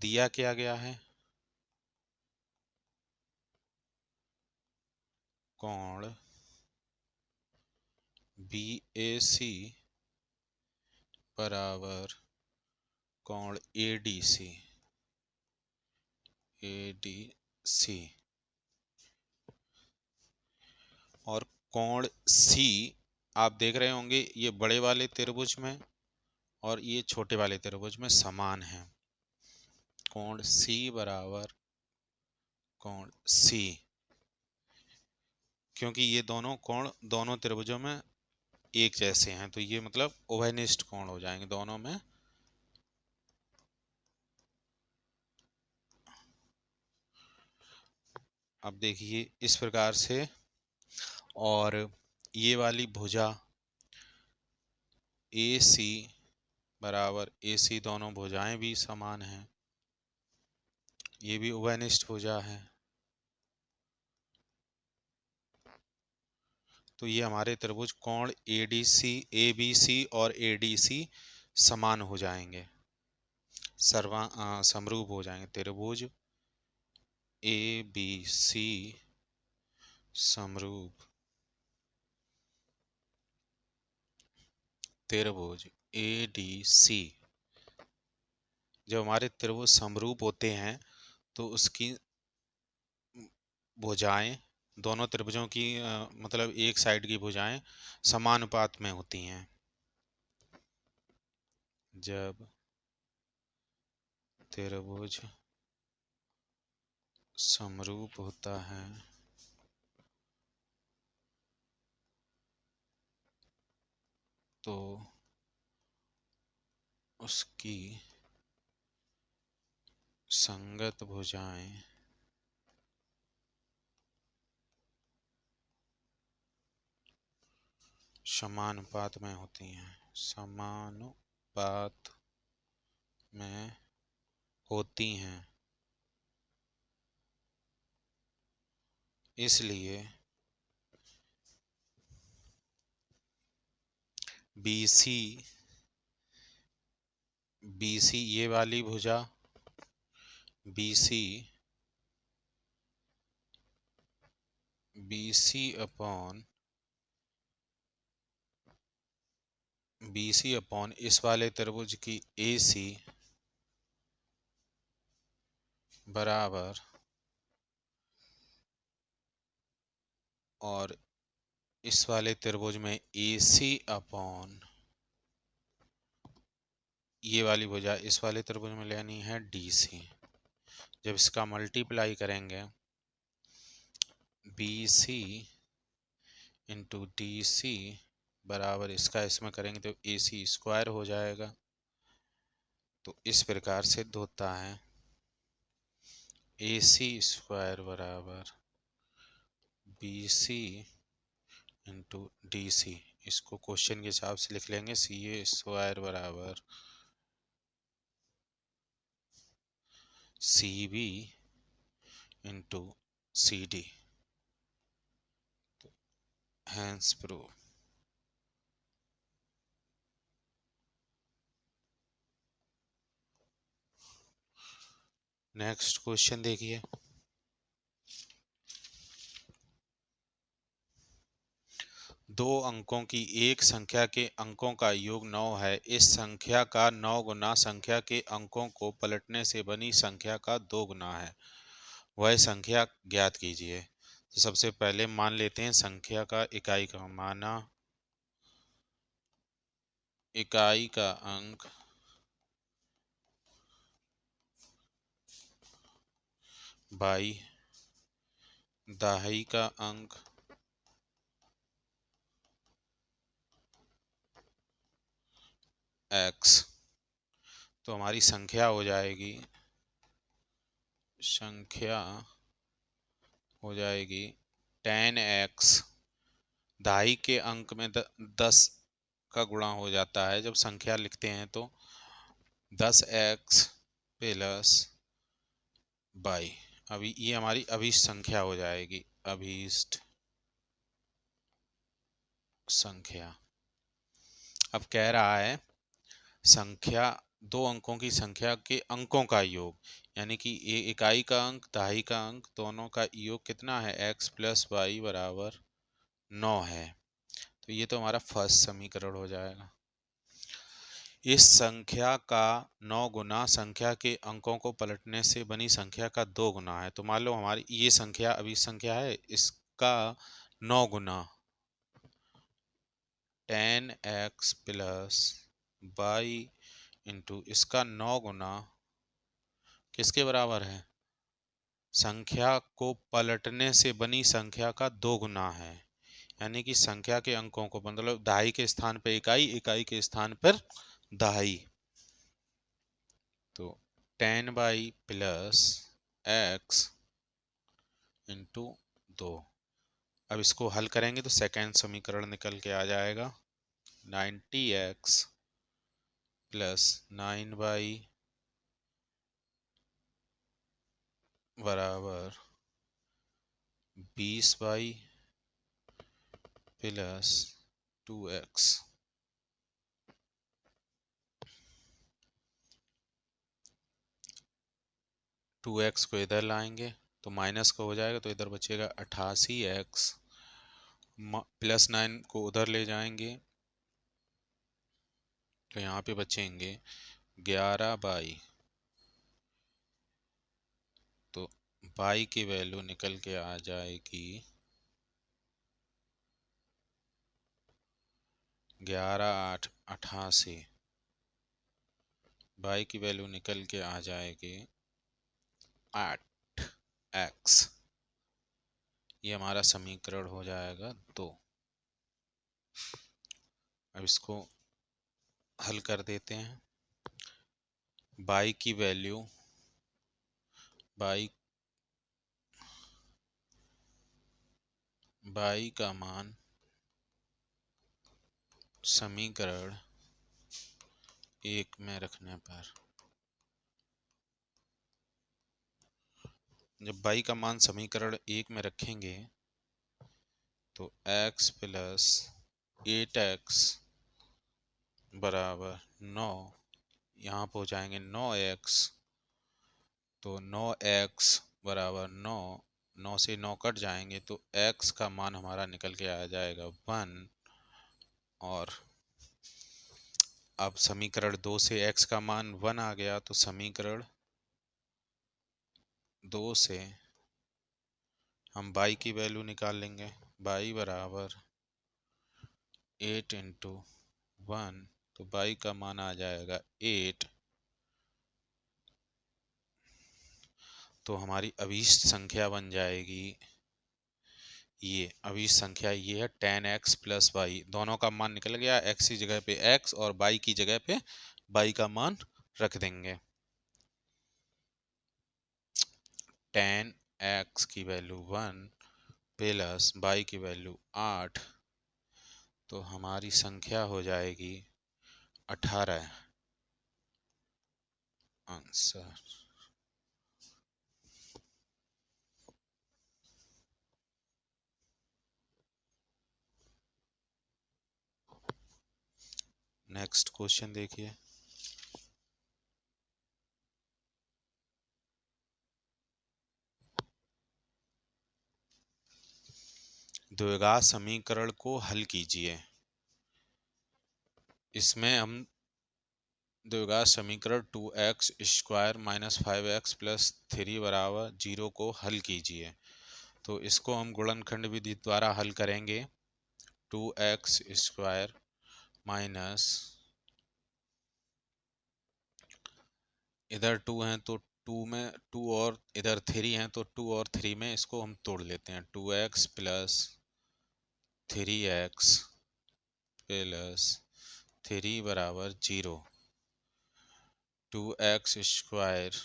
दिया क्या गया है? कोण BAC बराबर कोण ADC और कोण C आप देख रहे होंगे ये बड़े वाले त्रिभुज में और ये छोटे वाले त्रिभुज में समान है। कोण C बराबर कोण C, क्योंकि ये दोनों कोण दोनों त्रिभुजों में एक जैसे हैं, तो ये मतलब उभयनिष्ठ कोण हो जाएंगे दोनों में। अब देखिए इस प्रकार से, और ये वाली भुजा AC बराबर AC, दोनों भुजाएं भी समान हैं, ये भी उभयनिष्ठ भुजा है। तो ये हमारे त्रिभुज कोण ADC ABC और ADC समान हो जाएंगे, समरूप हो जाएंगे। त्रिभुज ABC समरूप त्रिभुज ADC, जब हमारे त्रिभुज समरूप होते हैं तो उसकी भुजाएं, दोनों त्रिभुजों की मतलब एक साइड की भुजाएं समानुपात में होती हैं। जब त्रिभुज समरूप होता है तो उसकी संगत भुजाएं समानुपात में होती हैं, समानुपात में होती हैं। इसलिए BC BC ये वाली भुजा BC BC अपॉन इस वाले त्रिभुज की AC बराबर, और इस वाले त्रिभुज में AC अपॉन ये वाली भुजा इस वाले त्रिभुज में लेनी है DC। जब इसका मल्टीप्लाई करेंगे BC इंटू DC बराबर, इसका इसमें करेंगे तो AC स्क्वायर हो जाएगा। तो इस प्रकार सिद्ध होता है AC स्क्वायर बराबर BC इंटू DC। इसको क्वेश्चन के हिसाब से लिख लेंगे, CA स्क्वायर बराबर CB into CD। Hence proved. Next question देखिए, दो अंकों की एक संख्या के अंकों का योग 9 है। इस संख्या का 9 गुना संख्या के अंकों को पलटने से बनी संख्या का 2 गुना है, वह संख्या ज्ञात कीजिए। तो सबसे पहले मान लेते हैं संख्या का इकाई का, माना इकाई का अंक बाई, दहाई का अंक x। तो हमारी संख्या हो जाएगी 10x। दहाई के अंक में 10 का गुणा हो जाता है जब संख्या लिखते हैं, तो 10x प्लस बाई। अभी ये हमारी अभीष्ट संख्या हो जाएगी, अभीष्ट संख्या। अब कह रहा है संख्या, दो अंकों की संख्या के अंकों का योग, यानी कि इकाई का अंक दहाई का अंक दोनों का योग कितना है, x प्लस वाई बराबर 9 है। तो ये तो हमारा फर्स्ट समीकरण हो जाएगा। इस संख्या का 9 गुना संख्या के अंकों को पलटने से बनी संख्या का 2 गुना है। तो मान लो हमारी ये संख्या अभी संख्या है, इसका 9 गुना 10x प्लस बाई इंटू इसका 9 गुना किसके बराबर है, संख्या को पलटने से बनी संख्या का 2 गुना है। यानी कि संख्या के अंकों को, मतलब दहाई के स्थान पर इकाई, इकाई के स्थान पर दहाई। तो 10 प्लस एक्स इंटू 2। अब इसको हल करेंगे तो सेकेंड समीकरण निकल के आ जाएगा 90x प्लस 9y बराबर 20y प्लस 2x। 2x को इधर लाएंगे तो माइनस का हो जाएगा, तो इधर बचेगा 88x, प्लस 9 को उधर ले जाएंगे तो यहाँ पे बचेंगे 11y। तो y की वैल्यू निकल के आ जाएगी 11/8 88। y की वैल्यू निकल के आ जाएगी 8x। ये हमारा समीकरण हो जाएगा 2। अब इसको हल कर देते हैं। y की वैल्यू, y का मान समीकरण 1 में रखने पर, जब y का मान समीकरण 1 में रखेंगे तो x प्लस 8x बराबर 9, यहाँ पर हो जाएंगे 9x। तो 9x बराबर 9, 9 से 9 कट जाएंगे तो x का मान हमारा निकल के आ जाएगा 1। और अब समीकरण 2 से x का मान 1 आ गया, तो समीकरण 2 से हम y की वैल्यू निकाल लेंगे। y बराबर 8 इंटू 1, तो y का मान आ जाएगा 8। तो हमारी अभीष्ट संख्या बन जाएगी, ये अभीष्ट संख्या ये है 10x प्लस वाई। दोनों का मान निकल गया, x की जगह पे x और y की जगह पे y का मान रख देंगे। 10x की वैल्यू 1 प्लस y की वैल्यू 8, तो हमारी संख्या हो जाएगी 18। आंसर। नेक्स्ट क्वेश्चन देखिए। द्विघात समीकरण को हल कीजिए। इसमें हम द्विघात समीकरण 2x square minus 5x plus 3 बराबर 0 को हल कीजिए। तो इसको हम गुणनखंड विधि द्वारा हल करेंगे। 2x स्क्वायर माइनस, इधर 2 हैं तो 2 में 2, और इधर 3 हैं तो 2 और 3 में इसको हम तोड़ लेते हैं। 2x प्लस 3x प्लस 3 बराबर 0। 2x square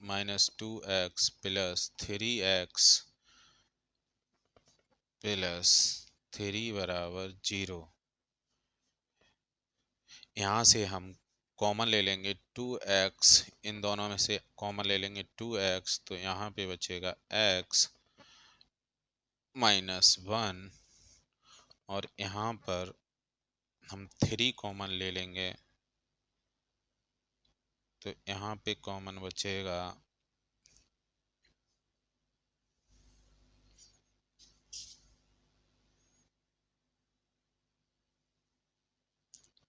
minus 2x plus 3x plus 3 बराबर 0। यहाँ से हम कॉमन ले लेंगे 2x, इन दोनों में से कॉमन ले लेंगे 2x, तो यहाँ पे बचेगा x माइनस 1, और यहाँ पर हम 3 कॉमन ले लेंगे तो यहाँ पे कॉमन बचेगा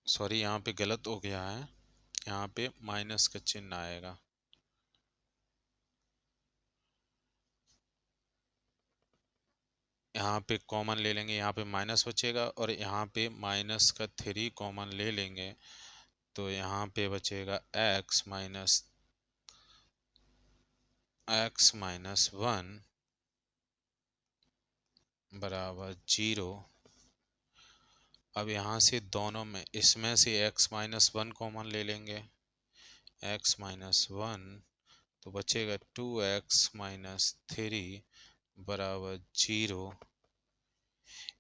सॉरी, यहाँ पे गलत हो गया है, यहाँ पे माइनस का चिन्ह आएगा। यहाँ पे कॉमन ले लेंगे, यहाँ पे माइनस बचेगा, और यहाँ पे माइनस का 3 कॉमन ले लेंगे तो यहाँ पे बचेगा x माइनस 1 बराबर 0। अब यहाँ से दोनों में इसमें से x माइनस 1 कॉमन ले लेंगे, x माइनस 1, तो बचेगा 2x माइनस 3 बराबर 0।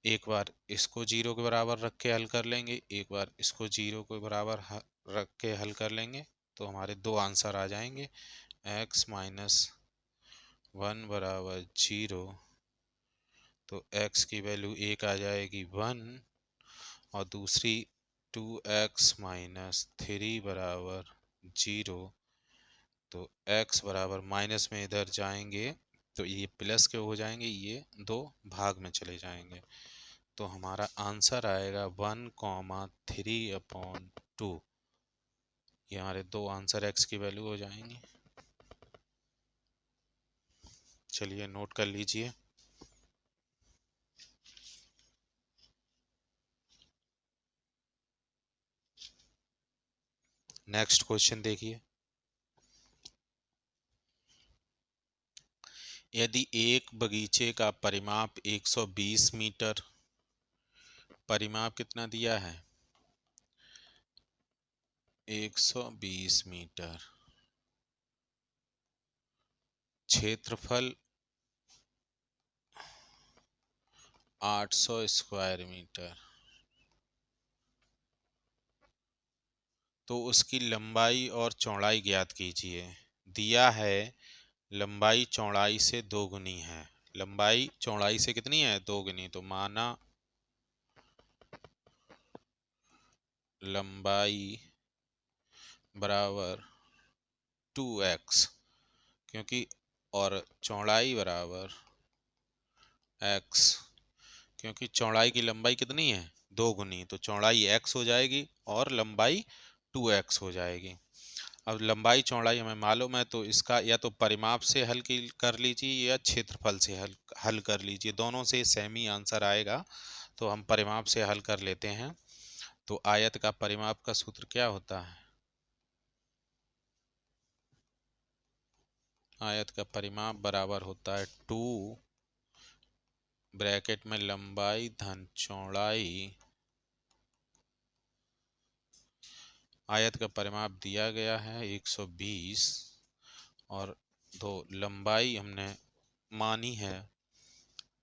एक बार इसको 0 के बराबर रख के हल कर लेंगे, एक बार इसको 0 के बराबर रख के हल कर लेंगे, तो हमारे दो आंसर आ जाएंगे। x माइनस 1 बराबर 0, तो x की वैल्यू एक आ जाएगी 1, और दूसरी 2x माइनस 3 बराबर 0, तो x बराबर माइनस में इधर जाएंगे तो ये प्लस के हो जाएंगे, ये दो भाग में चले जाएंगे, तो हमारा आंसर आएगा 1,3/2। ये हमारे दो आंसर x की वैल्यू हो जाएंगी। चलिए नोट कर लीजिए। नेक्स्ट क्वेश्चन देखिए। यदि एक बगीचे का परिमाप 120 मीटर, परिमाप कितना दिया है 120 मीटर, क्षेत्रफल 800 स्क्वायर मीटर, तो उसकी लंबाई और चौड़ाई ज्ञात कीजिए। दिया है लंबाई चौड़ाई से दोगुनी है, लंबाई चौड़ाई से कितनी है दोगुनी, तो माना लंबाई बराबर 2x, क्योंकि और चौड़ाई बराबर x, क्योंकि चौड़ाई की लंबाई कितनी है दोगुनी, तो चौड़ाई x हो जाएगी और लंबाई 2x हो जाएगी। अब लंबाई चौड़ाई हमें मालूम है, तो इसका या तो परिमाप से हल कर लीजिए या क्षेत्रफल से हल कर लीजिए, दोनों से सेम ही आंसर आएगा, तो हम परिमाप से हल कर लेते हैं। तो आयत का परिमाप का सूत्र क्या होता है, आयत का परिमाप बराबर होता है 2 ब्रैकेट में लंबाई धन चौड़ाई, आयत का परिमाप दिया गया है 120 और दो लंबाई हमने मानी है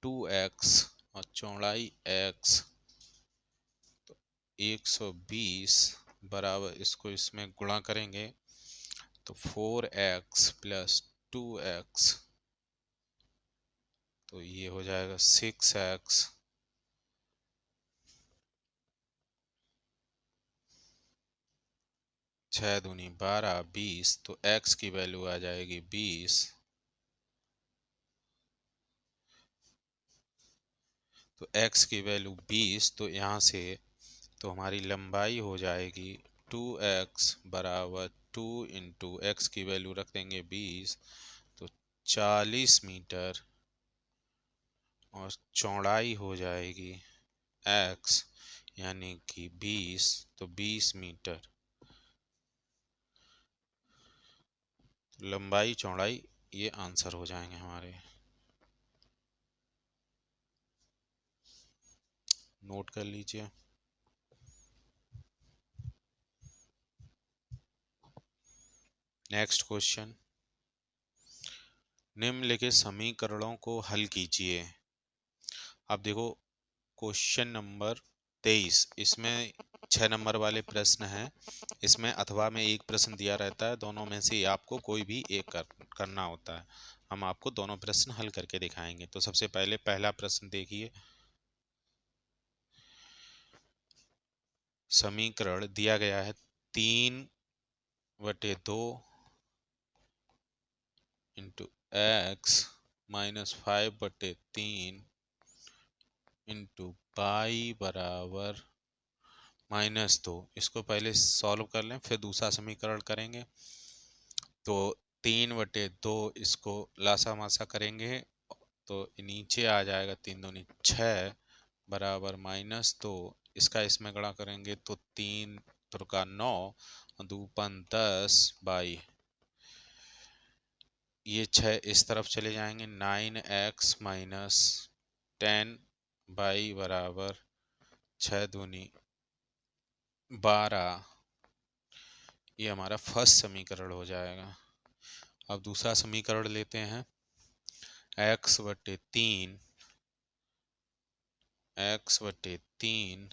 2x और चौड़ाई x, तो 120 बराबर इसको इसमें गुणा करेंगे तो 4x प्लस 2x, तो ये हो जाएगा 6x, 6 दूनी 12 20, तो x की वैल्यू आ जाएगी 20, तो x की वैल्यू 20, तो यहाँ से तो हमारी लंबाई हो जाएगी 2x बराबर 2 इंटू एक्स की वैल्यू रख देंगे 20, तो 40 मीटर, और चौड़ाई हो जाएगी x यानी कि 20, तो 20 मीटर, लंबाई चौड़ाई ये आंसर हो जाएंगे हमारे। नोट कर लीजिए। नेक्स्ट क्वेश्चन, निम्नलिखित समीकरणों को हल कीजिए। अब देखो क्वेश्चन नंबर 23, इसमें 6 नंबर वाले प्रश्न हैं, इसमें अथवा में एक प्रश्न दिया रहता है, दोनों में से आपको कोई भी एक करना होता है। हम आपको दोनों प्रश्न हल करके दिखाएंगे। तो सबसे पहले पहला प्रश्न देखिए। समीकरण दिया गया है 3/2 into x minus 5/3 into pi बराबर -2। इसको पहले सॉल्व कर लें, फिर दूसरा समीकरण करेंगे। तो 3/2 इसको लासा मासा करेंगे तो नीचे आ जाएगा 3 दूनी 6 बराबर -2। इसका इसमें गणा करेंगे तो 3 का 9, दूपन 10 बाई ये 6 इस तरफ चले जाएंगे। 9x माइनस 10 बाई बराबर 6 दूनी 12। ये हमारा फर्स्ट समीकरण हो जाएगा। अब दूसरा समीकरण लेते हैं। x बटे 3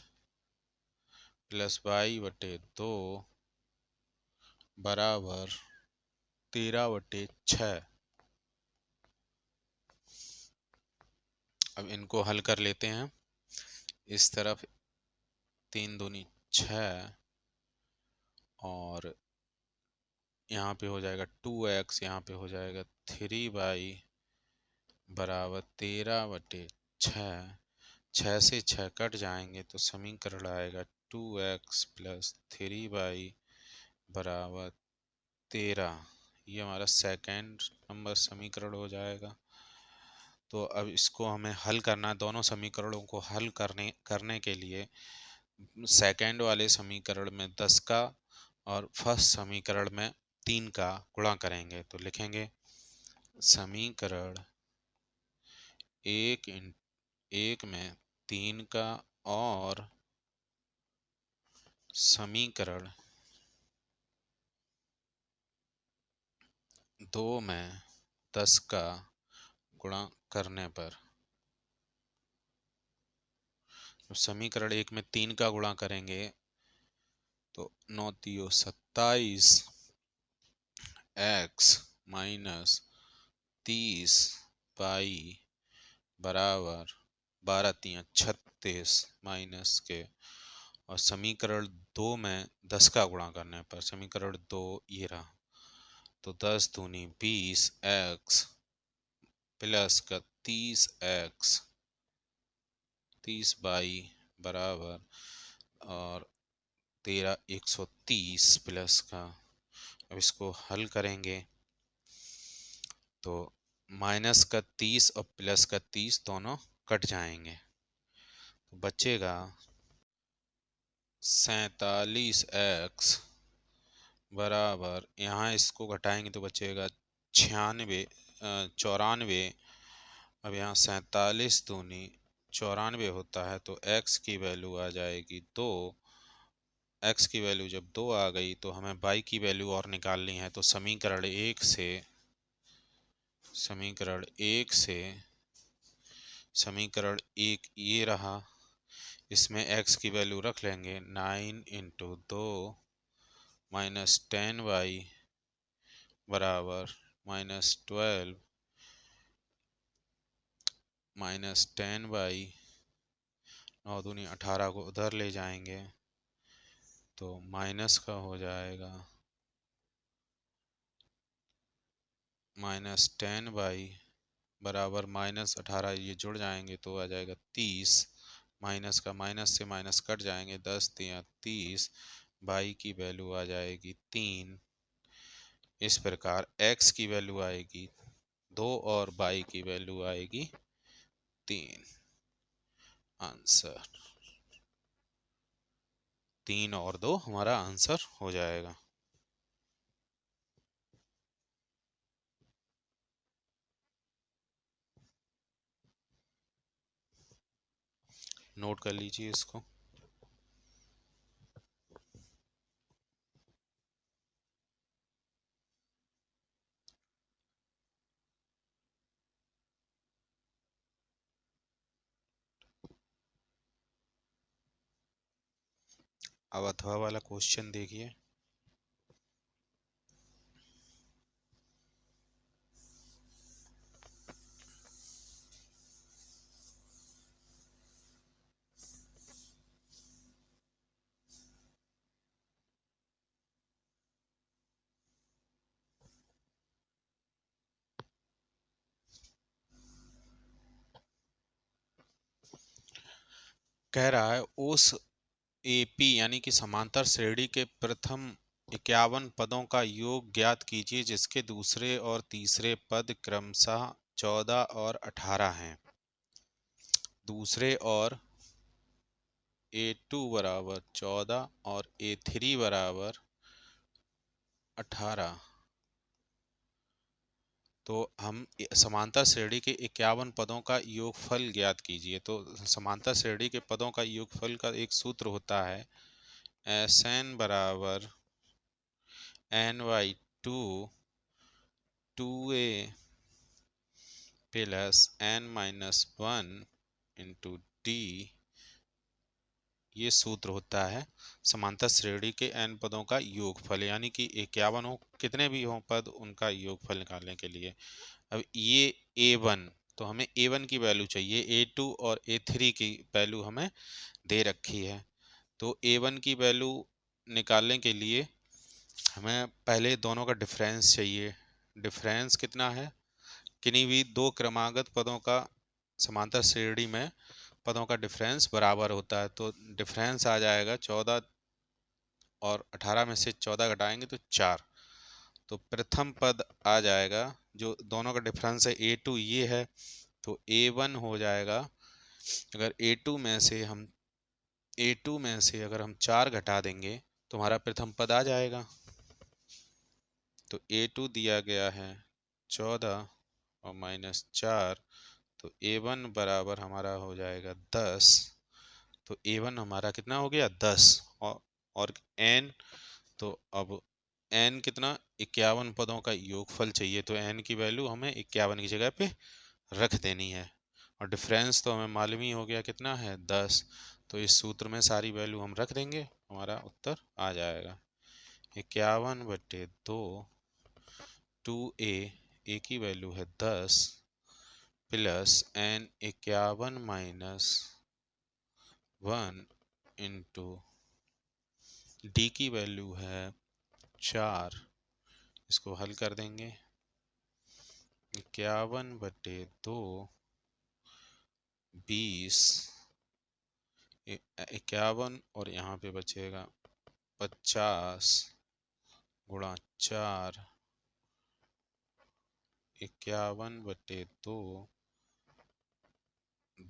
प्लस y बटे 2 बराबर 13/6। अब इनको हल कर लेते हैं। इस तरफ 3 दूनी 6 और यहाँ पे हो जाएगा 2x, यहाँ पे हो जाएगा 3y बराबर 13/6। 6 से 6 कट जाएंगे तो समीकरण आएगा 2x प्लस 3y बराबर 13। ये हमारा सेकंड नंबर समीकरण हो जाएगा। तो अब इसको हमें हल करना है। दोनों समीकरणों को हल करने के लिए सेकंड वाले समीकरण में 10 का और फर्स्ट समीकरण में 3 का गुणा करेंगे। तो लिखेंगे समीकरण एक में 3 का और समीकरण 2 में 10 का गुणा करने पर। तो समीकरण 1 में 3 का गुणा करेंगे तो 9 3 27 x माइनस 30 बाई बराबर 12 3 36 माइनस के। और समीकरण 2 में 10 का गुणा करने पर समीकरण 2 ये रहा। तो 10 दूनी 20 x प्लस का 30 बाई बराबर और 13 130 प्लस का। अब इसको हल करेंगे तो माइनस का 30 और प्लस का 30 दोनों कट जाएंगे तो बचेगा 47x बराबर, यहाँ इसको घटाएंगे तो बचेगा 94। अब यहाँ 47 दूनी 94 होता है तो x की वैल्यू आ जाएगी 2। x की वैल्यू जब 2 आ गई तो हमें y की वैल्यू और निकालनी है। तो समीकरण एक से समीकरण एक ये रहा। इसमें x की वैल्यू रख लेंगे। 9 इंटू 2 माइनस 10y बराबर -12 माइनस 10y 9 दूनी 18 को उधर ले जाएंगे तो माइनस का हो जाएगा -10y बराबर -18। ये जुड़ जाएंगे तो आ जाएगा 30। माइनस का माइनस से माइनस कट जाएंगे 10 3 30। y की वैल्यू आ जाएगी 3। इस प्रकार x की वैल्यू आएगी 2 और y की वैल्यू आएगी 3। आंसर 3 और 2 हमारा आंसर हो जाएगा। नोट कर लीजिए इसको। अब अथवा वाला क्वेश्चन देखिए। कह रहा है उस एपी यानी कि समांतर श्रेणी के प्रथम 51 पदों का योग ज्ञात कीजिए जिसके दूसरे और तीसरे पद क्रमशः 14 और 18 हैं। दूसरे और A2 बराबर 14 और A3 बराबर 18। तो हम समांतर श्रेणी के 51 पदों का योगफल ज्ञात कीजिए। तो समांतर श्रेणी के पदों का योगफल का एक सूत्र होता है Sn बराबर n/2 2a plus n-1 into d। ये सूत्र होता है समांतर श्रेणी के n पदों का योगफल, यानी कि 51 हो, कितने भी हों पद, उनका योगफल निकालने के लिए। अब ये A1, तो हमें A1 की वैल्यू चाहिए, A2 और A3 की वैल्यू हमें दे रखी है। तो A1 की वैल्यू निकालने के लिए हमें पहले दोनों का डिफरेंस चाहिए। डिफरेंस कितना है, किन्हीं भी दो क्रमागत पदों का समांतर श्रेणी में पदों का डिफरेंस बराबर होता है। तो डिफरेंस आ जाएगा 14 और 18 में से 14 घटाएंगे तो 4। तो प्रथम पद आ जाएगा, जो दोनों का डिफरेंस है A2 ये है, तो A1 हो जाएगा। अगर A2 में से अगर हम 4 घटा देंगे तो हमारा प्रथम पद आ जाएगा। तो A2 दिया गया है 14 और -4, तो A1 बराबर हमारा हो जाएगा 10। तो A1 हमारा कितना हो गया 10, और n, तो अब n कितना 51 पदों का योगफल चाहिए, तो n की वैल्यू हमें 51 की जगह पे रख देनी है। और डिफरेंस तो हमें मालूम ही हो गया कितना है 10, तो इस सूत्र में सारी वैल्यू हम रख देंगे, हमारा उत्तर आ जाएगा 51/2 2a, a की वैल्यू है 10 plus n 51 minus 1 into D की वैल्यू है 4। इसको हल कर देंगे, 51/2 20, 51 और यहाँ पे बचेगा 50 गुणा 4, 51/2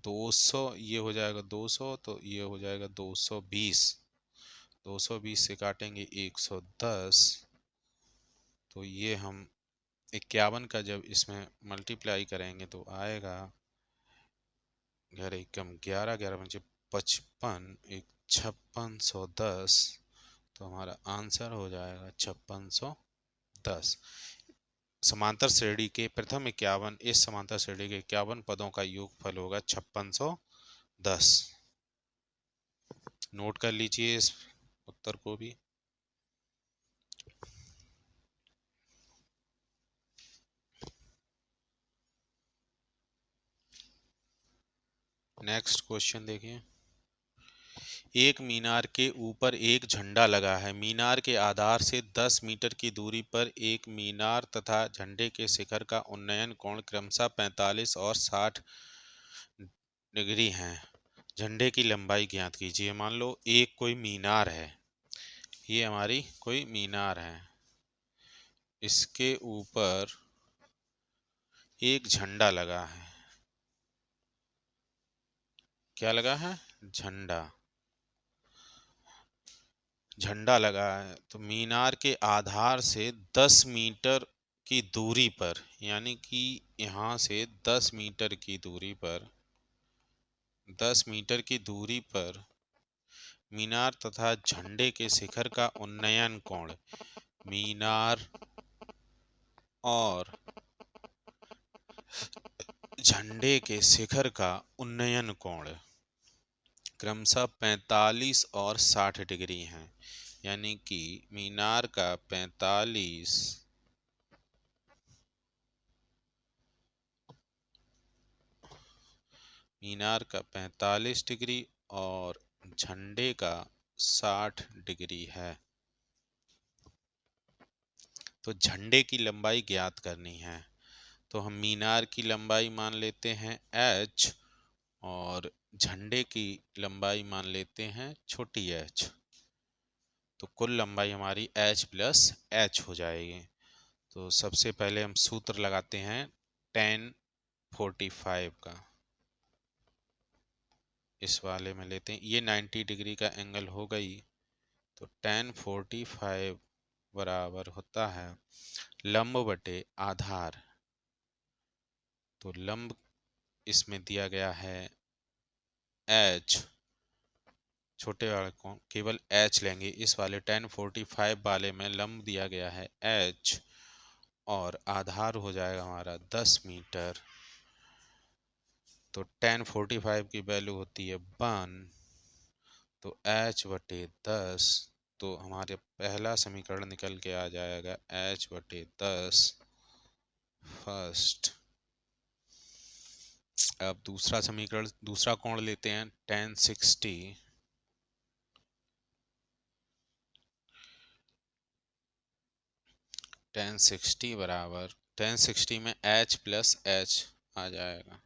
200, ये हो जाएगा 200, तो ये हो जाएगा 220। 220 से काटेंगे 110, तो ये हम 51 का जब इसमें मल्टीप्लाई करेंगे तो आएगा 11 एकम 11, 11 पंचे 55, 5610। तो हमारा आंसर हो जाएगा 5610। समांतर श्रेणी के प्रथम 51, इस समांतर श्रेणी के 51 पदों का योगफल होगा 5610। नोट कर लीजिए इस उत्तर को भी। नेक्स्ट क्वेश्चन देखिए। एक मीनार के ऊपर एक झंडा लगा है। मीनार के आधार से 10 मीटर की दूरी पर एक मीनार तथा झंडे के शिखर का उन्नयन कोण क्रमशः 45 और 60 डिग्री है। झंडे की लंबाई ज्ञात कीजिए। मान लो एक कोई मीनार है, ये हमारी कोई मीनार है, इसके ऊपर एक झंडा लगा है। क्या लगा है? झंडा। झंडा लगा है, तो मीनार के आधार से 10 मीटर की दूरी पर, यानी कि यहाँ से 10 मीटर की दूरी पर, 10 मीटर की दूरी पर मीनार तथा झंडे के शिखर का उन्नयन कोण, मीनार और झंडे के शिखर का उन्नयन कोण क्रमशः 45 और 60 डिग्री है। यानी कि मीनार का 45 डिग्री और झंडे का 60 डिग्री है। तो झंडे की लंबाई ज्ञात करनी है। तो हम मीनार की लंबाई मान लेते हैं h और झंडे की लंबाई मान लेते हैं छोटी h। तो कुल लंबाई हमारी h प्लस h हो जाएगी। तो सबसे पहले हम सूत्र लगाते हैं tan 45 का। इस वाले में लेते हैं, ये 90 डिग्री का एंगल हो गई, तो tan 45 बराबर होता है लंब बटे आधार। तो लंब इसमें दिया गया है h, छोटे वाले को केवल h लेंगे, इस वाले tan 45 वाले में लंब दिया गया है h, और आधार हो जाएगा हमारा 10 मीटर। तो tan 45 की वैल्यू होती है 1, तो h बटे 10, तो हमारे पहला समीकरण निकल के आ जाएगा h बटे 10 फर्स्ट। अब दूसरा समीकरण, दूसरा कोण लेते हैं tan 60, tan 60 बराबर, tan 60 में h प्लस h आ जाएगा,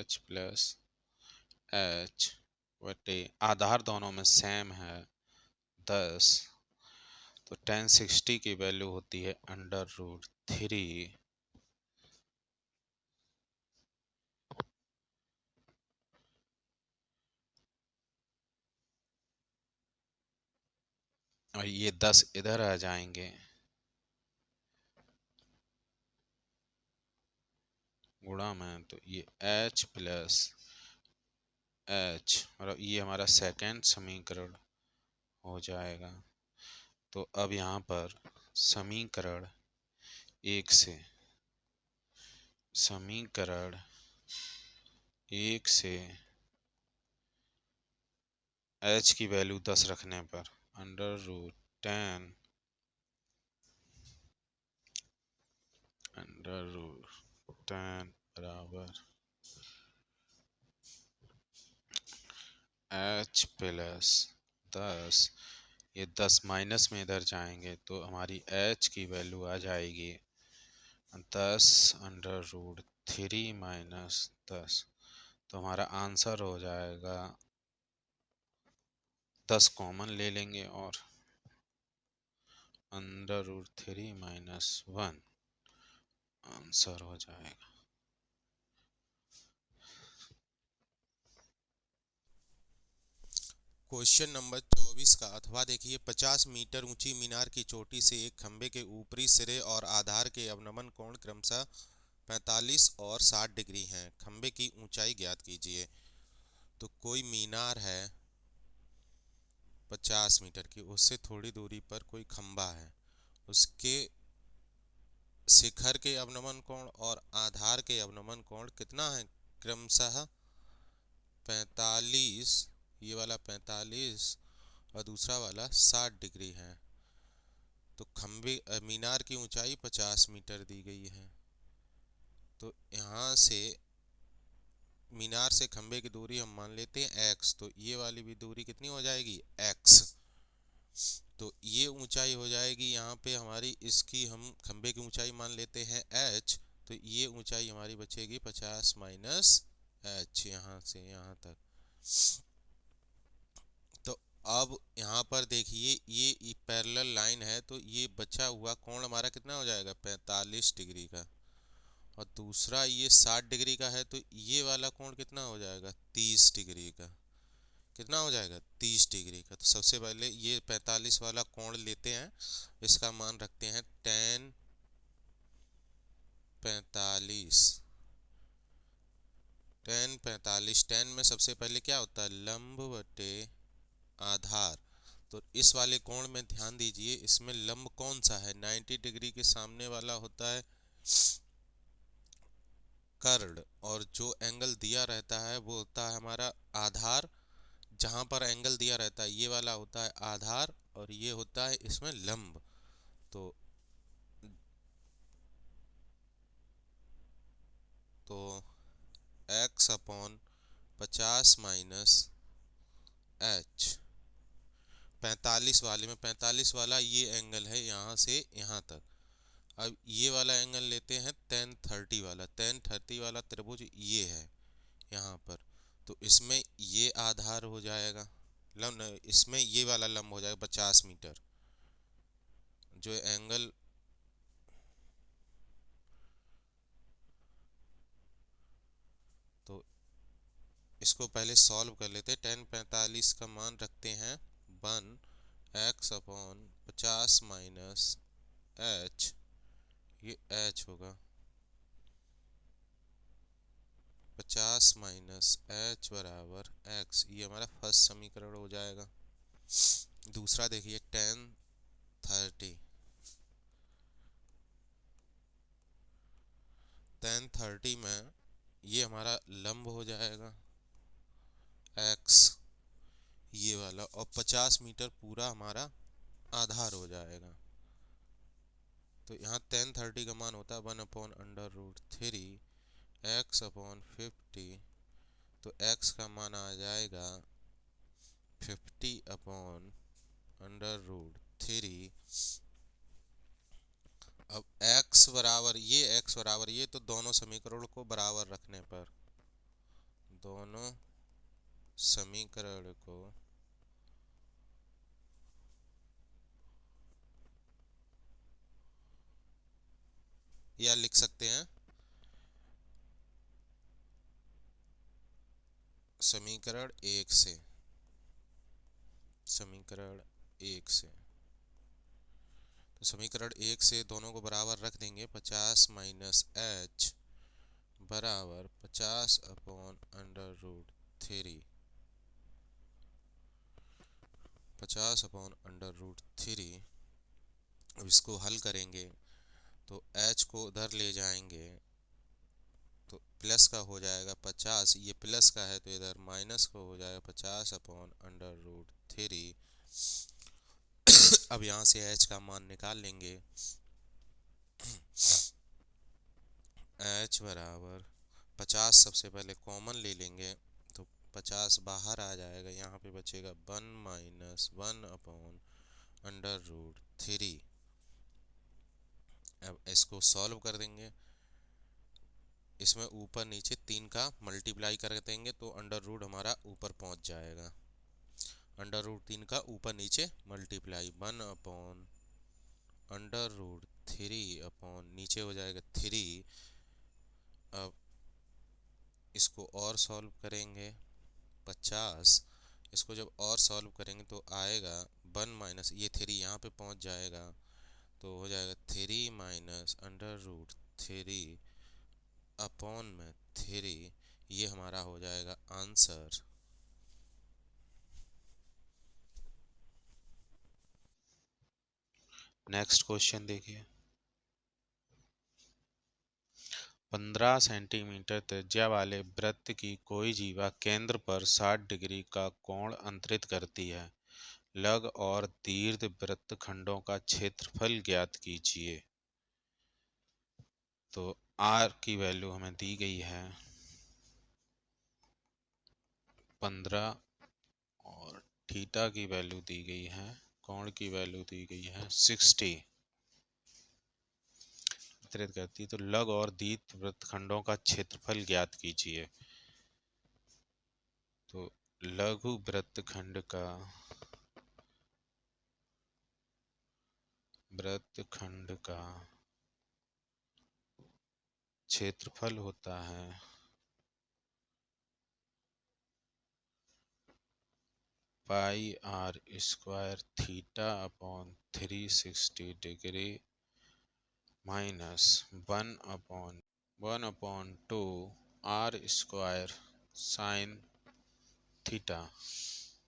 h प्लस h बटे आधार दोनों में सेम है 10, तो tan 60 की वैल्यू होती है √3, और ये 10 इधर आ जाएंगे, गुणा में, तो ये h प्लस h, और ये हमारा सेकेंड समीकरण हो जाएगा। तो अब यहाँ पर समीकरण एक से h की वैल्यू 10 रखने पर √10 बराबर h प्लस 10, ये 10 माइनस में इधर जाएंगे, तो हमारी h की वैल्यू आ जाएगी 10 √3 माइनस 10, तो हमारा आंसर हो जाएगा 10 कॉमन ले लेंगे और √3 माइनस 1 आंसर हो जाएगा। क्वेश्चन नंबर 24 का अथवा देखिए 50 मीटर ऊंची मीनार की चोटी से एक खंबे के ऊपरी सिरे और आधार के अवनमन कोण क्रमशः 45 और 60 डिग्री हैं। खंबे की ऊंचाई ज्ञात कीजिए। तो कोई मीनार है 50 मीटर की, उससे थोड़ी दूरी पर कोई खंबा है, उसके शिखर के अवनमन कोण और आधार के अवनमन कोण कितना है, क्रमशः 45, ये वाला 45 और दूसरा वाला 60 डिग्री है। तो खंबे मीनार की ऊंचाई 50 मीटर दी गई है, तो यहाँ से मीनार से खंबे की दूरी हम मान लेते हैं x, तो ये वाली भी दूरी कितनी हो जाएगी x, तो ये ऊंचाई हो जाएगी यहाँ पे हमारी, इसकी हम खंबे की ऊंचाई मान लेते हैं h, तो ये ऊंचाई हमारी बचेगी 50 माइनस h, यहाँ से यहाँ तक। तो अब यहाँ पर देखिए ये पैरेलल लाइन है, तो ये बचा हुआ कोण हमारा कितना हो जाएगा 45 डिग्री का, और दूसरा ये 60 डिग्री का है, तो ये वाला कोण कितना हो जाएगा 30 डिग्री का, कितना हो जाएगा 30 डिग्री का। तो सबसे पहले ये 45 वाला कोण लेते हैं, इसका मान रखते हैं tan 45, tan में सबसे पहले क्या होता है लंब बटे आधार। तो इस वाले कोण में ध्यान दीजिए, इसमें लंब कौन सा है, 90 डिग्री के सामने वाला होता है कर्ण, और जो एंगल दिया रहता है वो होता है हमारा आधार, जहां पर एंगल दिया रहता है ये वाला होता है आधार, और ये होता है इसमें लंब। तो तो x अपॉन 50 माइनस h, 45 वाले में 45 वाला ये एंगल है यहाँ से यहाँ तक। अब ये वाला एंगल लेते हैं tan 30 वाला त्रिभुज ये है यहाँ पर, तो इसमें ये आधार हो जाएगा लंब, इसमें ये वाला लंब हो जाएगा 50 मीटर, जो एंगल तो इसको पहले सॉल्व कर लेते हैं। 1045 का मान रखते हैं 1x/50 माइनस h, ये h होगा 50 माइनस h बराबर x, ये हमारा फर्स्ट समीकरण हो जाएगा। दूसरा देखिए 1030 में ये हमारा लंब हो जाएगा x, ये वाला, और 50 मीटर पूरा हमारा आधार हो जाएगा। तो यहाँ 1030 का मान होता है 1/√3 x/50। तो x का मान आ जाएगा 50/√3। अब x बराबर ये, तो दोनों समीकरण को बराबर रखने पर, दोनों समीकरण को या लिख सकते हैं समीकरण एक से। तो समीकरण एक से दोनों को बराबर रख देंगे। 50 माइनस h बराबर 50/√3। 50/√3। अब इसको हल करेंगे तो h को उधर ले जाएंगे तो प्लस का हो जाएगा 50, ये प्लस का है तो इधर माइनस का हो जाएगा 50/√3। अब यहाँ से h का मान निकाल लेंगे। h बराबर 50 सबसे पहले कॉमन ले लेंगे तो 50 बाहर आ जाएगा, यहाँ पे बचेगा 1 माइनस 1/√3। अब इसको सॉल्व कर देंगे। इसमें ऊपर नीचे 3 का मल्टीप्लाई कर देंगे तो अंडर रूट हमारा ऊपर पहुंच जाएगा। √3 का ऊपर नीचे मल्टीप्लाई 1/√3 अपॉन नीचे हो जाएगा 3। अब इसको और सॉल्व करेंगे 50, इसको जब और सॉल्व करेंगे तो आएगा 1 माइनस ये 3 यहाँ पे पहुंच जाएगा तो हो जाएगा 3 माइनस √3 अपॉन में 3, ये हमारा हो जाएगा आंसर। नेक्स्ट क्वेश्चन देखिए। 15 सेंटीमीटर त्रिज्या वाले वृत्त की कोई जीवा केंद्र पर 60 डिग्री का कोण अंतरित करती है। लघु और दीर्घ वृत्तखंडों का क्षेत्रफल ज्ञात कीजिए। तो r की वैल्यू हमें दी गई है 15 और थीटा की वैल्यू दी गई है, कोण की वैल्यू दी गई है 60 वितरित करती है। तो लघु और दीर्घ वृत्तखंडों का क्षेत्रफल ज्ञात कीजिए। तो लघु वृत्तखंड का क्षेत्रफल होता है πr² theta upon 360 degree minus 1/2 r² sine theta.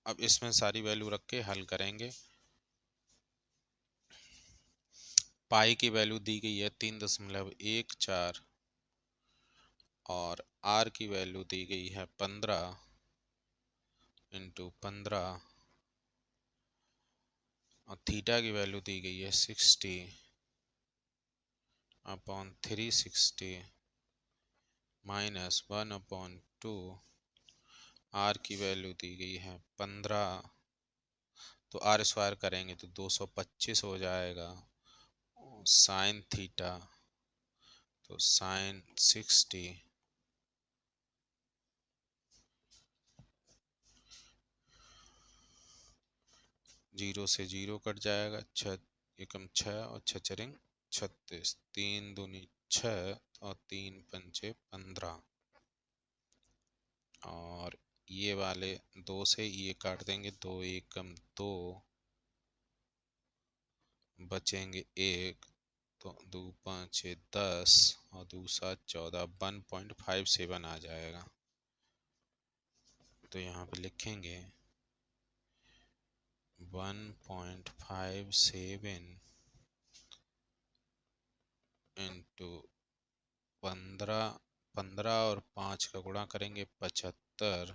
अब इसमें सारी वैल्यू रख के हल करेंगे। पाई की वैल्यू दी गई है 3.14 और r की वैल्यू दी गई है 15 × 15 और थीटा की वैल्यू दी गई है 60 अपॉन 360 माइनस 1/2, r की वैल्यू दी गई है 15, तो r² करेंगे तो 225 हो जाएगा। साइन थीटा तो साइन 60 0 से 0 कट जाएगा, 6 एकम 6 और 6 चरिंग 36, 3 दूनी 6 और 3 पंचे 15। और ये वाले 2 से ये काट देंगे, 2 एकम 2, बचेंगे 1, तो 2 5 6 10 और 2 7 14, 1.57 आ जाएगा। तो यहाँ पे लिखेंगे 1.57 इंटू 15, 15 और 5 का गुणा करेंगे 75,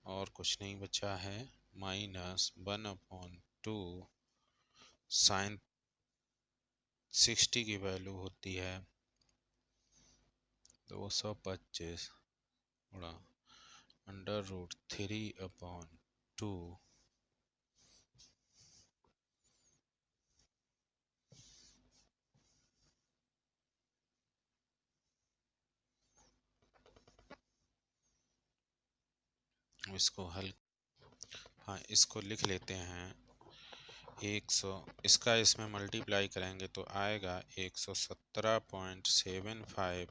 और कुछ नहीं बचा है, माइनस 1/2 साइन 60 की वैल्यू होती है 225 गुणा √3/2। इसको हल, हाँ इसको लिख लेते हैं। 100, इसका इसमें मल्टीप्लाई करेंगे तो आएगा 117.75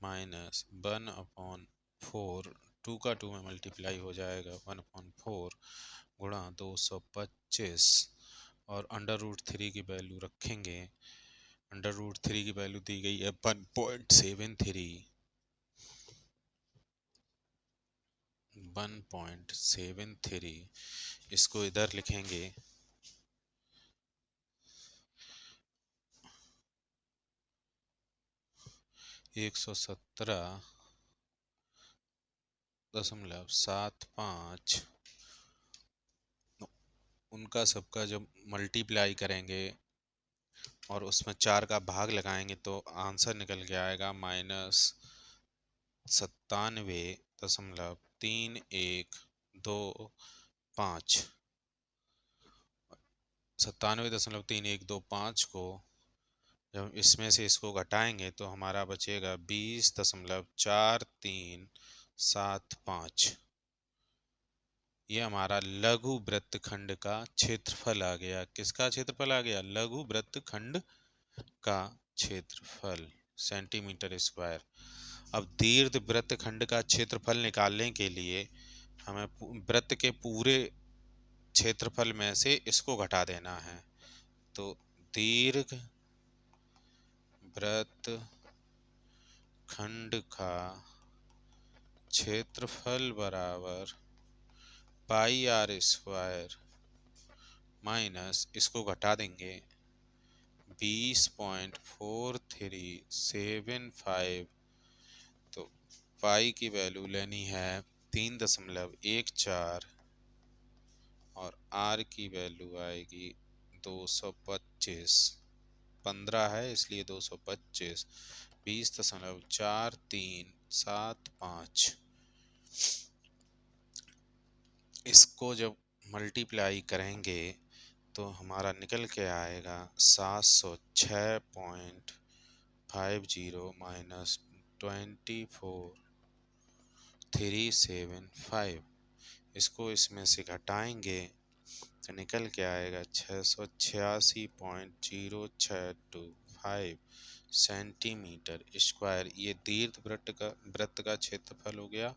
माइनस 1/4, 2 का 2 में मल्टीप्लाई हो जाएगा 1/4 गुणा 225, और √3 की वैल्यू रखेंगे। √3 की वैल्यू दी गई है 1.73, इसको इधर लिखेंगे 117.75, उनका सबका जब मल्टीप्लाई करेंगे और उसमें 4 का भाग लगाएंगे तो आंसर निकल के आएगा -97.3125। 97.3125 को जब इसमें से इसको घटाएंगे तो हमारा बचेगा 20.4375। ये हमारा लघु वृत्तखंड का क्षेत्रफल आ गया। किसका क्षेत्रफल आ गया? लघु वृत्तखंड का क्षेत्रफल, सेंटीमीटर स्क्वायर। अब दीर्घ वृत्तखंड का क्षेत्रफल निकालने के लिए हमें वृत्त के पूरे क्षेत्रफल में से इसको घटा देना है। तो दीर्घ वृत्तखंड का क्षेत्रफल बराबर πr² माइनस, इसको घटा देंगे 20.4375। तो पाई की वैल्यू लेनी है 3.14 और आर की वैल्यू आएगी 225। 15 है इसलिए 225, 20.4375। इसको जब मल्टीप्लाई करेंगे तो हमारा निकल के आएगा 706.50 माइनस 24,375। इसको इसमें से घटाएंगे तो निकल के आएगा 686.0625 सेंटीमीटर स्क्वायर। ये दीर्घ वृत्त का क्षेत्रफल हो गया,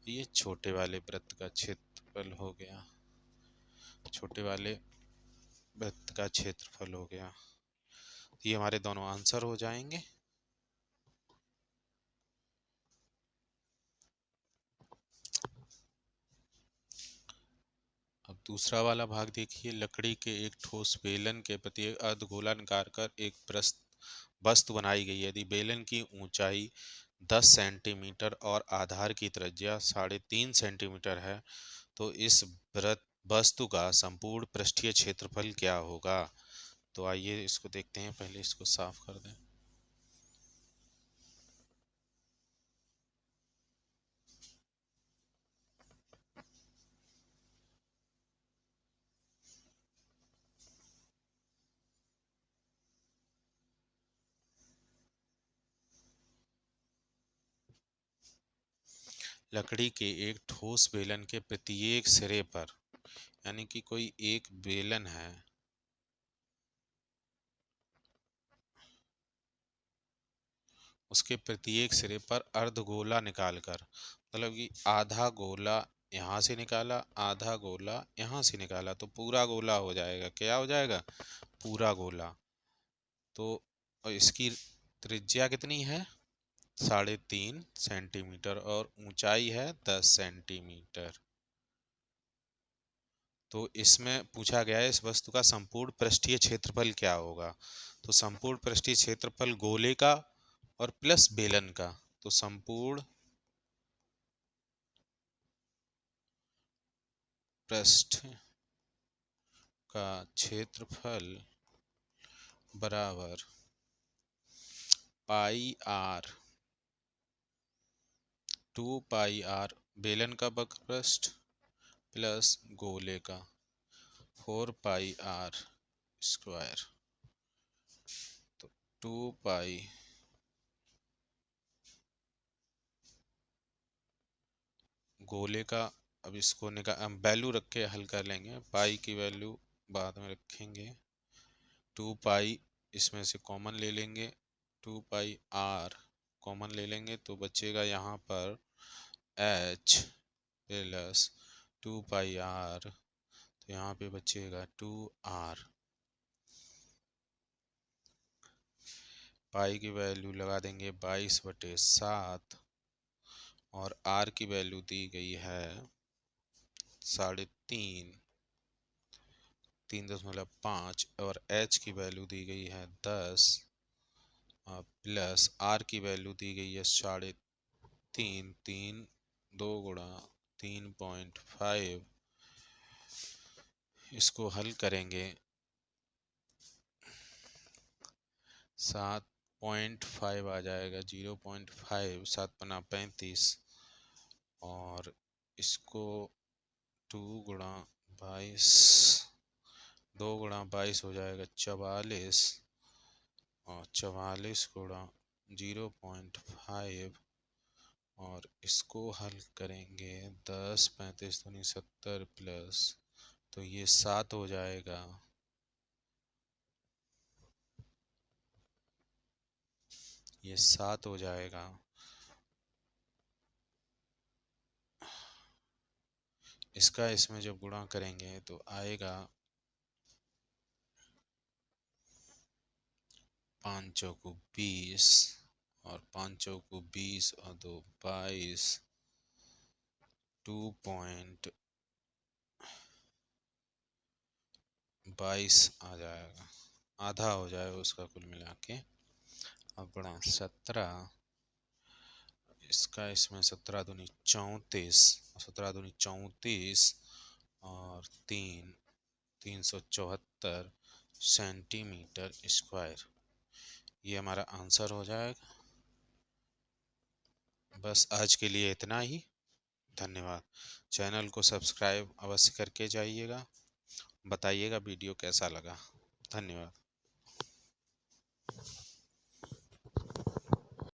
ये छोटे वाले वृत्त का क्षेत्रफल हो गया, छोटे वाले वृत्त का क्षेत्रफल हो गया। ये हमारे दोनों आंसर हो जाएंगे। अब दूसरा वाला भाग देखिए। लकड़ी के एक ठोस बेलन के प्रति अर्धगोलाकार कर एक वस्तु बनाई गई है। यदि बेलन की ऊंचाई 10 सेंटीमीटर और आधार की त्रिज्या 3.5 सेंटीमीटर है तो इस वस्तु का संपूर्ण पृष्ठीय क्षेत्रफल क्या होगा? तो आइए इसको देखते हैं, पहले इसको साफ कर दें। लकड़ी के एक ठोस बेलन के प्रत्येक सिरे पर, यानी कि कोई एक बेलन है, उसके प्रत्येक सिरे पर अर्धगोला निकालकर, मतलब कि आधा गोला यहाँ से निकाला, आधा गोला यहाँ से निकाला, तो पूरा गोला हो जाएगा। क्या हो जाएगा? पूरा गोला। तो इसकी त्रिज्या कितनी है? 3.5 सेंटीमीटर और ऊंचाई है 10 सेंटीमीटर। तो इसमें पूछा गया है इस वस्तु का संपूर्ण पृष्ठीय क्षेत्रफल क्या होगा। तो संपूर्ण पृष्ठीय क्षेत्रफल गोले का और प्लस बेलन का, तो संपूर्ण पृष्ठ का क्षेत्रफल बराबर पाई आर, 2 पाई आर बेलन का वक्र पृष्ठ प्लस गोले का 4 पाई आर स्क्वायर। तो 2 पाई गोले का, अब इसको हम वैल्यू रख के हल कर लेंगे, पाई की वैल्यू बाद में रखेंगे। 2 पाई इसमें से कॉमन ले लेंगे, 2 पाई आर कॉमन ले लेंगे, तो बचेगा यहाँ पर एच प्लस 2 पाई आर, तो यहाँ पे बचेगा 2 आर। पाई की वैल्यू लगा देंगे 22/7 और आर की वैल्यू दी गई है 3.5, 3.5 और एच की वैल्यू दी गई है 10 प्लस आर की वैल्यू दी गई है 3.5, 2 गुणा 3.5। इसको हल करेंगे 7.5 आ जाएगा, 0.5, 7×5 = 35 और इसको 2 गुणा 22, 2 गुणा 22 हो जाएगा 44 और 44 गुणा 0.5 और इसको हल करेंगे 10, 35 दूनी 70 प्लस, तो ये 7 हो जाएगा। ये 7 हो जाएगा। इसका इसमें जब गुणा करेंगे तो आएगा 5 चौको 20 और 5 चौको 20 और 2 22, 2.22 आ जाएगा, आधा हो जाएगा उसका कुल मिला के। अब गुणा 17, इसका इसमें 17 दूनी 34, 17 दूनी 34 और 374 सेंटीमीटर स्क्वायर। ये हमारा आंसर हो जाएगा। बस आज के लिए इतना ही। धन्यवाद। चैनल को सब्सक्राइब अवश्य करके जाइएगा। बताइएगा वीडियो कैसा लगा। धन्यवाद।